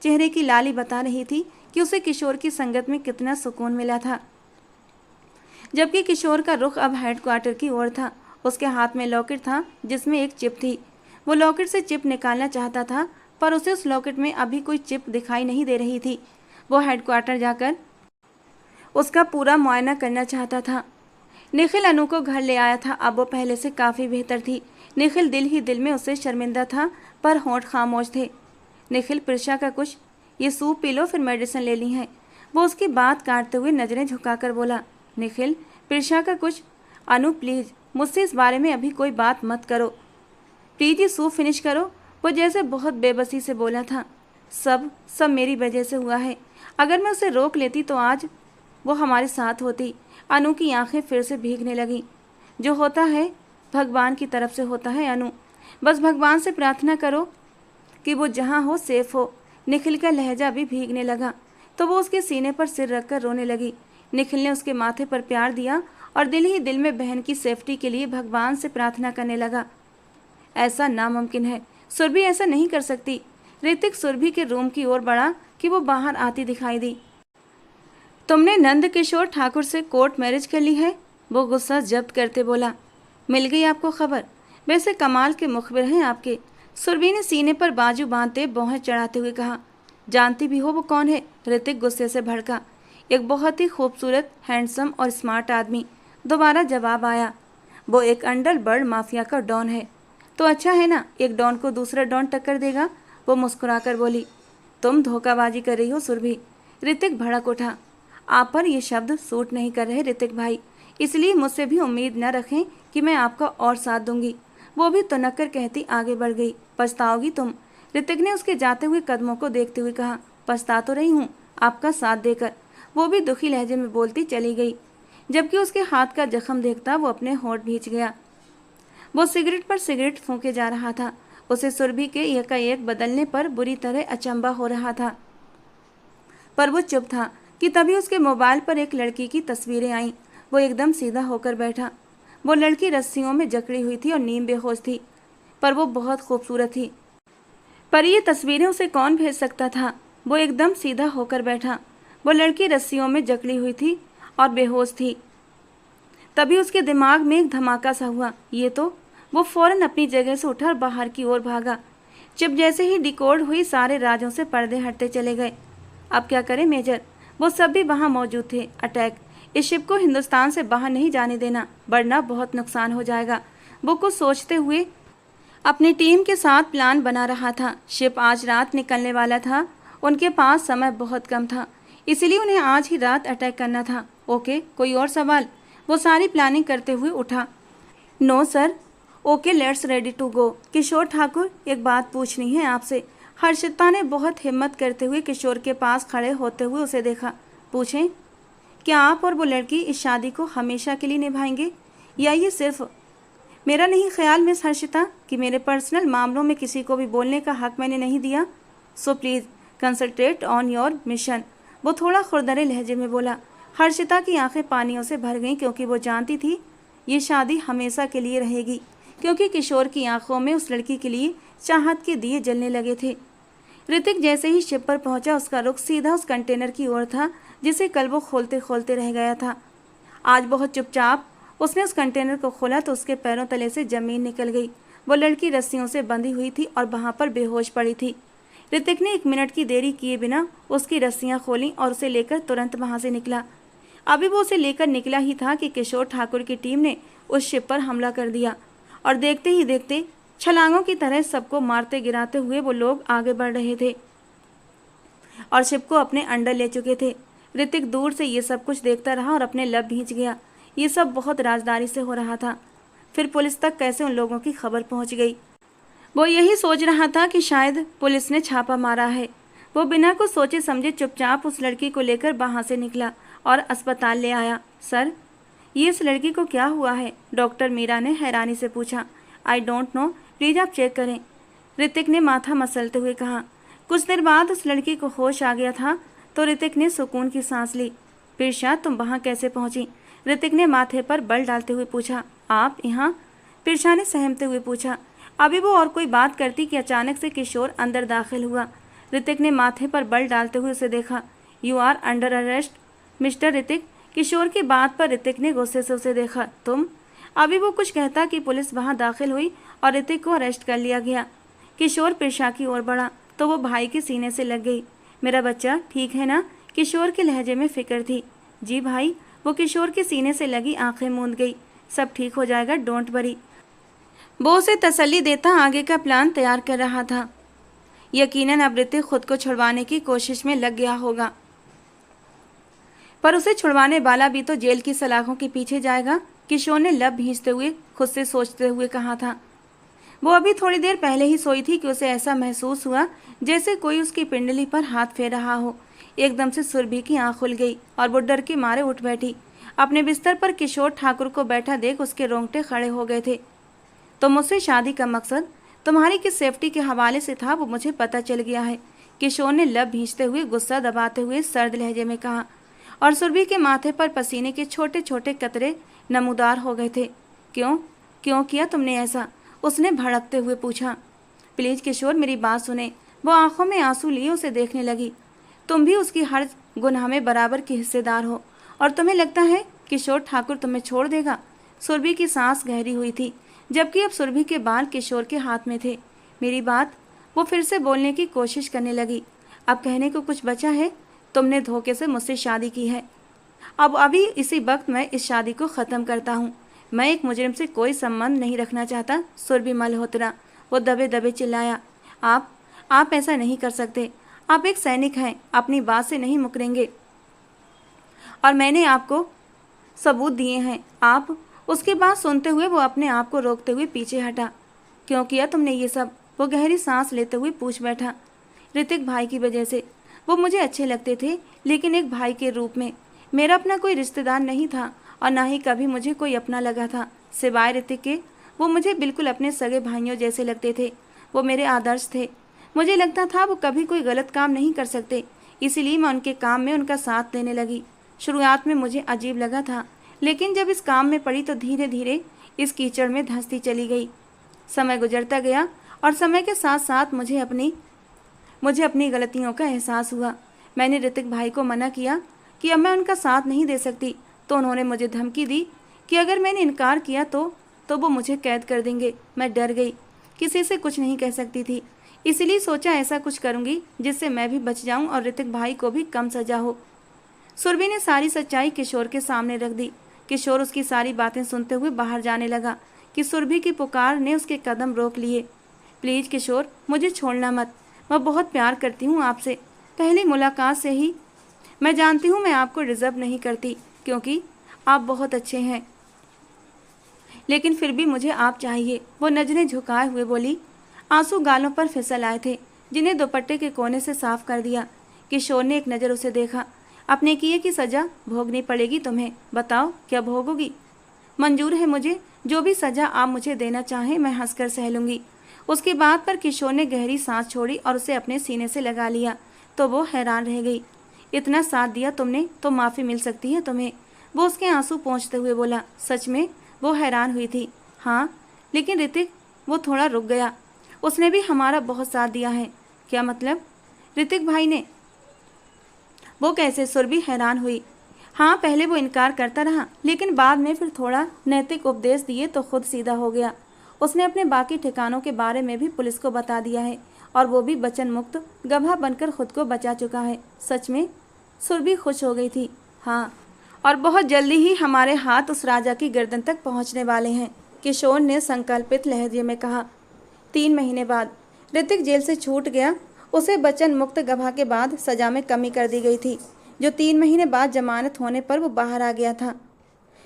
चेहरे की लाली बता रही थी कि उसे किशोर की संगत में कितना सुकून मिला था। जबकि किशोर का रुख अब हेडक्वार्टर की ओर था। उसके हाथ में लॉकेट था जिसमें एक चिप थी। वो लॉकेट से चिप निकालना चाहता था, पर उसे उस लॉकेट में अभी कोई चिप दिखाई नहीं दे रही थी। वो हेडक्वार्टर जाकर उसका पूरा मुआयना करना चाहता था। निखिल अनु को घर ले आया था। अब वो पहले से काफ़ी बेहतर थी। निखिल दिल ही दिल में उससे शर्मिंदा था, पर होंठ खामोश थे। निखिल, प्रिशा का कुछ, ये सूप पी लो, फिर मेडिसिन ले ली है। वो उसकी बात काटते हुए नज़रें झुकाकर बोला। निखिल, प्रिशा का कुछ। अनु प्लीज़, मुझसे इस बारे में अभी कोई बात मत करो। प्लीज़ ये सूप फिनिश करो। वो जैसे बहुत बेबसी से बोला था। सब मेरी वजह से हुआ है। अगर मैं उसे रोक लेती तो आज वो हमारे साथ होती। अनु की आंखें फिर से भीगने लगीं। जो होता है भगवान की तरफ से होता है अनु। बस भगवान से प्रार्थना करो कि वो जहाँ हो सेफ हो। निखिल का लहजा भी भीगने लगा तो वो उसके सीने पर सिर रखकर रोने लगी। निखिल ने उसके माथे पर प्यार दिया और दिल ही दिल में बहन की सेफ्टी के लिए भगवान से प्रार्थना करने लगा। ऐसा नामुमकिन है, सुरभि ऐसा नहीं कर सकती। ऋतिक सुरभि के रूम की ओर बढ़ा कि वो बाहर आती दिखाई दी। तुमने नंद किशोर ठाकुर से कोर्ट मैरिज कर ली है? वो गुस्सा जब्त करते बोला। मिल गई आपको खबर? वैसे कमाल के मुखबिर हैं आपके। सुरभि ने सीने पर बाजू बांधते भौहें चढ़ाते हुए कहा। जानती भी हो वो कौन है? ऋतिक गुस्से से भड़का। एक बहुत ही खूबसूरत, हैंडसम और स्मार्ट आदमी। दोबारा जवाब आया। वो एक अंडरवर्ल्ड माफिया का डॉन है। तो अच्छा है ना, एक डॉन को दूसरा डॉन टक्कर देगा। वो मुस्कुराकर बोली। तुम धोखाबाजी कर रही हो सुरभि। ऋतिक भड़क उठा। आप पर ये शब्द सूट नहीं कर रहे ऋतिक भाई, इसलिए मुझसे भी उम्मीद न रखें कि मैं आपका और साथ दूंगी। वो भी तुनक कर कहती आगे बढ़ गई। पछताओगी तुम। ऋतिक ने उसके जाते हुए कदमों को देखते हुए कहा। पछता तो रही हूँ आपका साथ देकर। वो भी दुखी लहजे में बोलती चली गई। जबकि उसके हाथ का जख्म देखता वो अपने होंठ भींच गया। वो सिगरेट पर सिगरेट फूंके जा रहा था। उसे सुरभि के एकाएक बदलने पर बुरी तरह अचंभा हो रहा था, पर वो चुप था कि तभी उसके मोबाइल पर एक लड़की की तस्वीरें आईं। वो एकदम सीधा होकर बैठा। वो लड़की रस्सियों में जकड़ी हुई थी और नीम बेहोश थी, पर वो बहुत खूबसूरत थी। पर ये तस्वीरें उसे कौन भेज सकता था? वो एकदम सीधा होकर बैठा। वो लड़की रस्सियों में जकड़ी हुई थी और बेहोश थी। तभी उसके दिमाग में एक धमाका सा हुआ। ये तो। वो फौरन अपनी जगह से उठा और बाहर की ओर भागा। चिप जैसे ही डिकोड हुई, सारे राजों से पर्दे हटते चले गए। अब क्या करें मेजर? वो सब भी वहाँ मौजूद थे। अटैक। इस शिप को हिंदुस्तान से बाहर नहीं जाने देना, वरना बहुत नुकसान हो जाएगा। वो कुछ सोचते हुए अपनी टीम के साथ प्लान बना रहा था। शिप आज रात निकलने वाला था। उनके पास समय बहुत कम था, इसीलिए उन्हें आज ही रात अटैक करना था। ओके, कोई और सवाल? वो सारी प्लानिंग करते हुए उठा। No sir. Okay, let's ready to go. Kishore Thakur, एक बात पूछनी है आपसे। हर्षिता ने बहुत हिम्मत करते हुए किशोर के पास खड़े होते हुए उसे देखा। पूछें। क्या आप और वो लड़की इस शादी को हमेशा के लिए निभाएंगे, या ये सिर्फ? मेरा नहीं ख्याल मिस हर्षिता कि मेरे पर्सनल मामलों में किसी को भी बोलने का हक मैंने नहीं दिया। So please concentrate on your mission. वो थोड़ा खुरदरे लहजे में बोला। हर्षिता की आंखें पानियों से भर गईं, क्योंकि वो जानती थी ये शादी हमेशा के लिए रहेगी, क्योंकि किशोर की आंखों में उस लड़की के लिए चाहत के दिए जलने लगे थे। ऋतिक जैसे ही शिप पर पहुंचा, उसका रुख सीधा उस कंटेनर की ओर था जिसे कल वो खोलते खोलते रह गया था। आज बहुत चुपचाप उसने उस कंटेनर को खोला तो उसके पैरों तले से जमीन निकल गई। वो लड़की रस्सियों से बंधी हुई थी और वहाँ पर बेहोश पड़ी थी। ऋतिक ने 1 मिनट की देरी किए बिना उसकी रस्सियाँ खोलीं और उसे लेकर तुरंत वहाँ से निकला। अभी वो उसे लेकर निकला ही था कि किशोर ठाकुर की टीम ने उस शिप पर हमला कर दिया, और देखते ही देखते छलांगों की तरह सबको मारते गिराते हुए वो लोग आगे बढ़ रहे थे और शिप को अपने अंडर ले चुके थे। ऋतिक दूर से ये सब कुछ देखता रहा और अपने लब भींच गया। ये सब बहुत राजदारी से हो रहा था। फिर पुलिस तक कैसे उन लोगों की खबर पहुंच गई? वो यही सोच रहा था कि शायद पुलिस ने छापा मारा है। वो बिना कुछ सोचे समझे चुपचाप उस लड़की को लेकर वहाँ से निकला और अस्पताल ले आया। सर, ये इस लड़की को क्या हुआ है? डॉक्टर मीरा ने हैरानी से पूछा। आई डोंट नो, प्लीज़ आप चेक करें, ऋतिक ने माथा मसलते हुए कहा। कुछ देर बाद उस लड़की को होश आ गया था तो ऋतिक ने सुकून की सांस ली। पिरशा, तुम वहाँ कैसे पहुँची? ऋतिक ने माथे पर बल डालते हुए पूछा। आप यहाँ? पिरशा ने सहमते हुए पूछा। अभी वो और कोई बात करती कि अचानक से किशोर अंदर दाखिल हुआ। ऋतिक ने माथे पर बल डालते हुए उसे देखा। You are under arrest mister Hrithik. Kishore की बात पर ऋतिक ने गुस्से से उसे देखा। तुम? अभी वो कुछ कहता कि पुलिस वहां दाखिल हुई और ऋतिक को अरेस्ट कर लिया गया। किशोर प्रिशा की ओर बढ़ा तो वो भाई के सीने से लग गई। मेरा बच्चा ठीक है ना? किशोर के लहजे में फिक्र थी। जी भाई। वो किशोर के सीने से लगी आंखें मूंद गई। सब ठीक हो जाएगा, डोंट वरी। वो उसे तसल्ली देता आगे का प्लान तैयार कर रहा था। यकीनन अब ऋतिक खुद को छुड़वाने की कोशिश में लग गया होगा, पर उसे छुड़वाने वाला भी तो जेल की सलाखों के पीछे जाएगा। किशोर ने लब भींचते हुए खुद से सोचते हुए कहा था। वो अभी थोड़ी देर पहले ही सोई थी कि उसे ऐसा महसूस हुआ जैसे कोई उसकी पिंडली पर हाथ फेर रहा हो। एकदम से सुरभि की आंख खुल गई और वो डर के मारे उठ बैठी। अपने बिस्तर पर किशोर ठाकुर को बैठा देख उसके रोंगटे खड़े हो गए थे। तो मुझसे शादी का मकसद तुम्हारी किस सेफ्टी के हवाले से था वो मुझे पता चल गया है। किशोर ने लब भींचते हुए गुस्सा दबाते हुए सर्द लहजे में कहा, और सुरभि के माथे पर पसीने के छोटे छोटे कतरे नमूदार हो गए थे। क्यों क्यों किया तुमने ऐसा? उसने भड़कते हुए पूछा। प्लीज किशोर, मेरी बात सुने। वो आंखों में आंसू लिए उसे देखने लगी। तुम भी उसकी हर गुनाह में बराबर के हिस्सेदार हो, और तुम्हें लगता है किशोर ठाकुर तुम्हें छोड़ देगा? सुरभि की सांस गहरी हुई थी, जबकि अब सुरभि के बाल किशोर के हाथ में थे। मेरी बात? वो फिर से बोलने की कोशिश करने लगी। अब कहने को कुछ बचा है? तुमने धोखे से मुझसे शादी की है। अब अभी इसी वक्त मैं इस शादी को ख़त्म करता हूँ। मैं एक मुजरिम से कोई संबंध नहीं रखना चाहता। सुरभि मल्होत्रा, वो दबे दबे चिल्लाया। आप ऐसा नहीं कर सकते। आप एक सैनिक हैं, अपनी बात से नहीं मुकरेंगे, और मैंने आपको सबूत दिए हैं। आप? उसकी बात सुनते हुए वो अपने आप को रोकते हुए पीछे हटा। क्यों किया तुमने ये सब? वो गहरी सांस लेते हुए पूछ बैठा। ऋतिक भाई की वजह से। वो मुझे अच्छे लगते थे, लेकिन एक भाई के रूप में। मेरा अपना कोई रिश्तेदार नहीं था, और ना ही कभी मुझे कोई अपना लगा था सिवाय ऋतिक के। वो मुझे बिल्कुल अपने सगे भाइयों जैसे लगते थे। वो मेरे आदर्श थे। मुझे लगता था वो कभी कोई गलत काम नहीं कर सकते, इसीलिए मैं उनके काम में उनका साथ देने लगी। शुरुआत में मुझे अजीब लगा था, लेकिन जब इस काम में पड़ी तो धीरे धीरे इस कीचड़ में धंसती चली गई। समय गुजरता गया और समय के साथ साथ मुझे अपनी गलतियों का एहसास हुआ। मैंने ऋतिक भाई को मना किया कि अब मैं उनका साथ नहीं दे सकती, तो उन्होंने मुझे धमकी दी कि अगर मैंने इनकार किया तो वो मुझे कैद कर देंगे। मैं डर गई, किसी से कुछ नहीं कह सकती थी, इसलिए सोचा ऐसा कुछ करूंगी जिससे मैं भी बच जाऊं और ऋतिक भाई को भी कम सजा हो। सुरभि ने सारी सच्चाई किशोर के सामने रख दी। किशोर उसकी सारी बातें सुनते हुए बाहर जाने लगा कि सुरभि की पुकार ने उसके कदम रोक लिए। प्लीज किशोर, मुझे छोड़ना मत। मैं बहुत प्यार करती हूँ आपसे। पहली मुलाकात से ही मैं जानती हूँ मैं आपको डिजर्व नहीं करती, क्योंकि आप बहुत अच्छे हैं, लेकिन फिर भी मुझे आप चाहिए। वो नजरें झुकाए हुए बोली। आंसू गालों पर फिसल आए थे, जिन्हें दुपट्टे के कोने से साफ कर दिया। किशोर ने एक नज़र उसे देखा। अपने किए की सजा भोगनी पड़ेगी तुम्हें। बताओ क्या भोगोगी? मंजूर है मुझे, जो भी सजा आप मुझे देना चाहें मैं हंसकर सह लूंगी। उसकी बात पर किशोर ने गहरी सांस छोड़ी और उसे अपने सीने से लगा लिया, तो वो हैरान रह गई। इतना साथ दिया तुमने तो माफ़ी मिल सकती है तुम्हें। वो उसके आंसू पोंछते हुए बोला। सच में? वो हैरान हुई थी। हाँ, लेकिन ऋतिक? वो थोड़ा रुक गया। उसने भी हमारा बहुत साथ दिया है। क्या मतलब? ऋतिक भाई ने? वो कैसे? सुरभि हैरान हुई। हाँ, पहले वो इनकार करता रहा, लेकिन बाद में फिर थोड़ा नैतिक उपदेश दिए तो खुद सीधा हो गया। उसने अपने बाकी ठिकानों के बारे में भी पुलिस को बता दिया है, और वो भी वचन मुक्त गवाह बनकर खुद को बचा चुका है। सच में? सुरभि खुश हो गई थी। हाँ, और बहुत जल्दी ही हमारे हाथ उस राजा की गर्दन तक पहुंचने वाले हैं, किशोर ने संकल्पित लहजे में कहा। 3 महीने बाद ऋतिक जेल से छूट गया। उसे वचन मुक्त गवाह के बाद सजा में कमी कर दी गई थी, जो 3 महीने बाद जमानत होने पर वो बाहर आ गया था।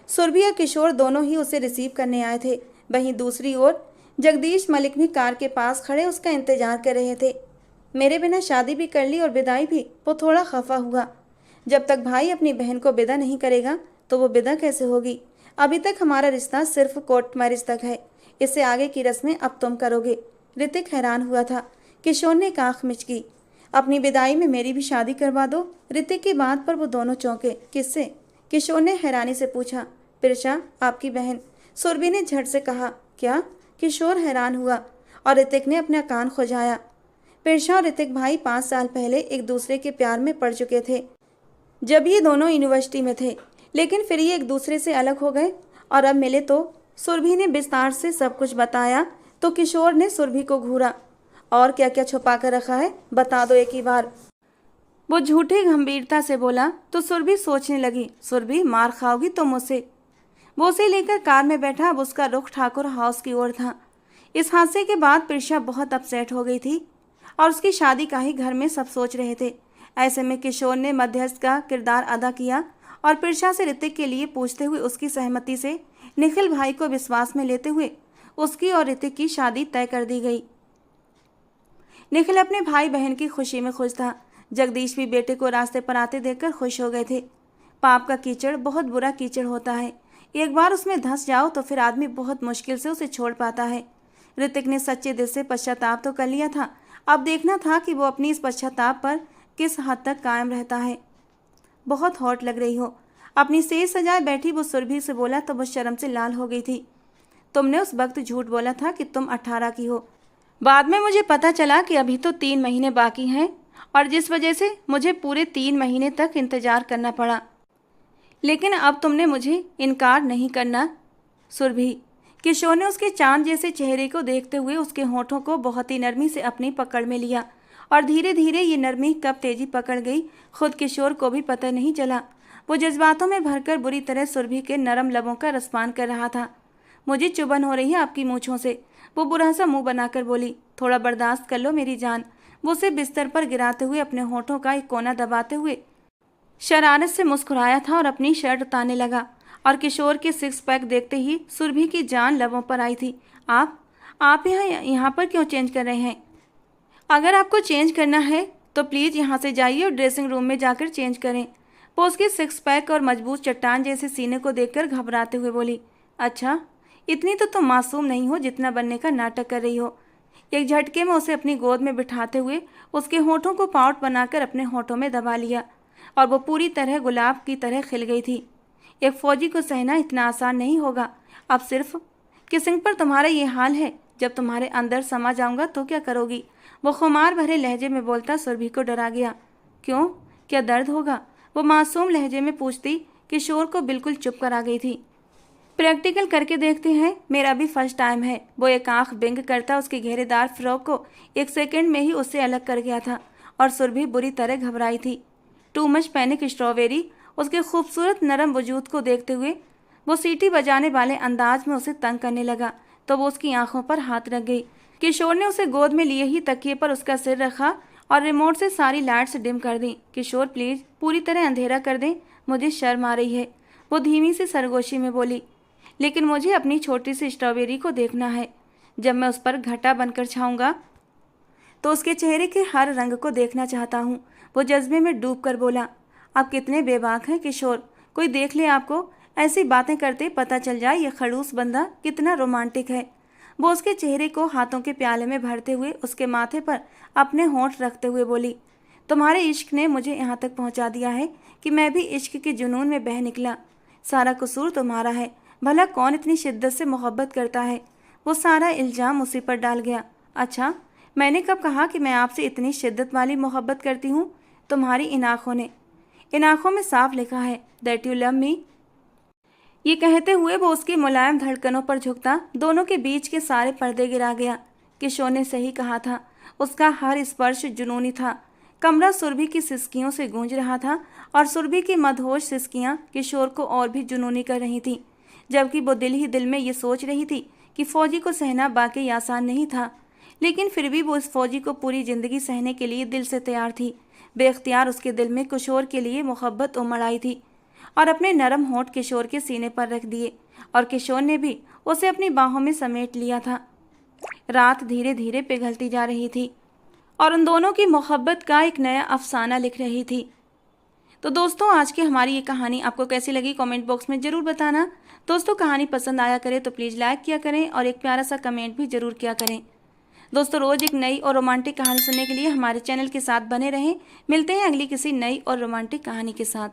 सुरभि और किशोर दोनों ही उसे रिसीव करने आए थे। वहीं दूसरी ओर जगदीश मलिक भी कार के पास खड़े उसका इंतजार कर रहे थे। मेरे बिना शादी भी कर ली और विदाई भी। वो थोड़ा खफा हुआ। जब तक भाई अपनी बहन को विदा नहीं करेगा तो वो विदा कैसे होगी? अभी तक हमारा रिश्ता सिर्फ कोर्ट मैरिज तक है, इससे आगे की रस्में अब तुम करोगे। ऋतिक हैरान हुआ था। किशोर ने एक आंख मिचकी। अपनी विदाई में मेरी भी शादी करवा दो। ऋतिक की बात पर वो दोनों चौंके। किससे? किशोर ने हैरानी से पूछा। प्रिशा, आपकी बहन। सुरभि ने झट से कहा। क्या? किशोर हैरान हुआ और ऋतिक ने अपना कान खुजाया। प्रिशा और ऋतिक भाई 5 साल पहले एक दूसरे के प्यार में पड़ चुके थे। जब ये दोनों यूनिवर्सिटी में थे, लेकिन फिर ये एक दूसरे से अलग हो गए और अब मिले तो सुरभि ने विस्तार से सब कुछ बताया तो किशोर ने सुरभि को घूरा। और क्या क्या छुपा कर रखा है, बता दो एक ही बार। वो झूठी गंभीरता से बोला तो सुरभि सोचने लगी, सुरभि मार खाओगी तो मुझसे। वो उसे लेकर कार में बैठा। अब उसका रुख ठाकुर हाउस की ओर था। इस हादसे के बाद प्रिशा बहुत अपसेट हो गई थी और उसकी शादी का ही घर में सब सोच रहे थे। ऐसे में किशोर ने मध्यस्थ का किरदार अदा किया और प्रिशा से ऋतिक के लिए पूछते हुए उसकी सहमति से निखिल भाई को विश्वास में लेते हुए उसकी और ऋतिक की शादी तय कर दी गई। निखिल अपने भाई बहन की खुशी में खुश था। जगदीश भी बेटे को रास्ते पर आते देखकर खुश हो गए थे। पाप का कीचड़ बहुत बुरा कीचड़ होता है। एक बार उसमें धंस जाओ तो फिर आदमी बहुत मुश्किल से उसे छोड़ पाता है। ऋतिक ने सच्चे दिल से पश्चाताप तो कर लिया था, अब देखना था कि वो अपनी इस पश्चाताप पर किस हद तक कायम रहता है। बहुत हॉट लग रही हो, अपनी सेज सजाए बैठी वो सुरभि से बोला तो वो शर्म से लाल हो गई थी। तुमने उस वक्त झूठ बोला था कि तुम 18 की हो। बाद में मुझे पता चला कि अभी तो 3 महीने बाकी हैं और जिस वजह से मुझे पूरे 3 महीने तक इंतजार करना पड़ा। लेकिन अब तुमने मुझे इनकार नहीं करना सुरभि। किशोर ने उसके चांद जैसे चेहरे को देखते हुए उसके होठों को बहुत ही नरमी से अपनी पकड़ में लिया और धीरे धीरे ये नरमी कब तेजी पकड़ गई खुद किशोर को भी पता नहीं चला। वो जज्बातों में भरकर बुरी तरह सुरभि के नरम लबों का रसपान कर रहा था। मुझे चुभन हो रही है आपकी मूंछों से, वो बुरा सा मुंह बनाकर बोली। थोड़ा बर्दाश्त कर लो मेरी जान। वो उसे बिस्तर पर गिराते हुए अपने होठों का एक कोना दबाते हुए शरारत से मुस्कुराया था और अपनी शर्ट उतारने लगा और किशोर के 6 पैक देखते ही सुरभि की जान लबों पर आई थी। आप यहाँ पर क्यों चेंज कर रहे हैं? अगर आपको चेंज करना है तो प्लीज़ यहाँ से जाइए और ड्रेसिंग रूम में जाकर चेंज करें। वो उसके 6 पैक और मजबूत चट्टान जैसे सीने को देखकर घबराते हुए बोली। अच्छा, इतनी तो तुम मासूम नहीं हो जितना बनने का नाटक कर रही हो। एक झटके में उसे अपनी गोद में बिठाते हुए उसके होठों को पाउट बनाकर अपने होठों में दबा लिया और वो पूरी तरह गुलाब की तरह खिल गई थी। एक फौजी को सहना इतना आसान नहीं होगा। अब सिर्फ किसिंग पर तुम्हारा ये हाल है, जब तुम्हारे अंदर समा जाऊंगा तो क्या करोगी? वो खुमार भरे लहजे में बोलता सुरभि को डरा गया। क्यों, क्या दर्द होगा? वो मासूम लहजे में पूछती। किशोर को बिल्कुल चुप कर आ गई थी। प्रैक्टिकल करके देखते हैं, मेरा भी फर्स्ट टाइम है। वो एक आंख बिंग करता उसके घेरेदार फ्रॉक को 1 सेकंड में ही उससे अलग कर गया था और सुरभि बुरी तरह घबराई थी। टू मच पैनिक स्ट्रॉबेरी उसके खूबसूरत नरम वजूद को देखते हुए वो सीटी बजाने वाले अंदाज में उसे तंग करने लगा तो वो उसकी आंखों पर हाथ रख गई। किशोर ने उसे गोद में लिए ही तकिए पर उसका सिर रखा और रिमोट से सारी लाइट्स डिम कर दी। किशोर प्लीज पूरी तरह अंधेरा कर दें, मुझे शर्म आ रही है। वो धीमी सी सरगोशी में बोली। लेकिन मुझे अपनी छोटी सी स्ट्रॉबेरी को देखना है। जब मैं उस पर घटा बनकर छाऊंगा तो उसके चेहरे के हर रंग को देखना चाहता हूँ। वो जज्बे में डूब कर बोला। आप कितने बेबाक हैं किशोर, कोई देख ले आपको, ऐसी बातें करते पता चल जाए ये खड़ूस बंदा कितना रोमांटिक है। वो उसके चेहरे को हाथों के प्याले में भरते हुए उसके माथे पर अपने होंठ रखते हुए बोली। तुम्हारे इश्क ने मुझे यहाँ तक पहुँचा दिया है कि मैं भी इश्क के जुनून में बह निकला। सारा कसूर तुम्हारा है। भला कौन इतनी शिद्दत से मोहब्बत करता है? वो सारा इल्ज़ाम उसी पर डाल गया। अच्छा, मैंने कब कहा कि मैं आपसे इतनी शिद्दत वाली मोहब्बत करती हूँ? तुम्हारी इन आँखों ने, इन आँखों में साफ लिखा है दैट यू लव मी। ये कहते हुए वो उसकी मुलायम धड़कनों पर झुकता दोनों के बीच के सारे पर्दे गिरा गया। किशोर ने सही कहा था, उसका हर स्पर्श जुनूनी था। कमरा सुरभि की सिसकियों से गूंज रहा था और सुरभि की मदहोश सिसकियाँ किशोर को और भी जुनूनी कर रही थीं, जबकि वो दिल ही दिल में ये सोच रही थी कि फौजी को सहना वाकई आसान नहीं था। लेकिन फिर भी वो इस फौजी को पूरी ज़िंदगी सहने के लिए दिल से तैयार थी। बेख्तियार उसके दिल में किशोर के लिए मोहब्बत उमड़ आई थी और अपने नरम होंठ किशोर के सीने पर रख दिए और किशोर ने भी उसे अपनी बाहों में समेट लिया था। रात धीरे धीरे पिघलती जा रही थी और उन दोनों की मोहब्बत का एक नया अफसाना लिख रही थी। तो दोस्तों, आज की हमारी ये कहानी आपको कैसी लगी कमेंट बॉक्स में ज़रूर बताना। दोस्तों, कहानी पसंद आया करे तो प्लीज़ लाइक किया करें और एक प्यारा सा कमेंट भी ज़रूर किया करें। दोस्तों, रोज़ एक नई और रोमांटिक कहानी सुनने के लिए हमारे चैनल के साथ बने रहें। मिलते हैं अगली किसी नई और रोमांटिक कहानी के साथ।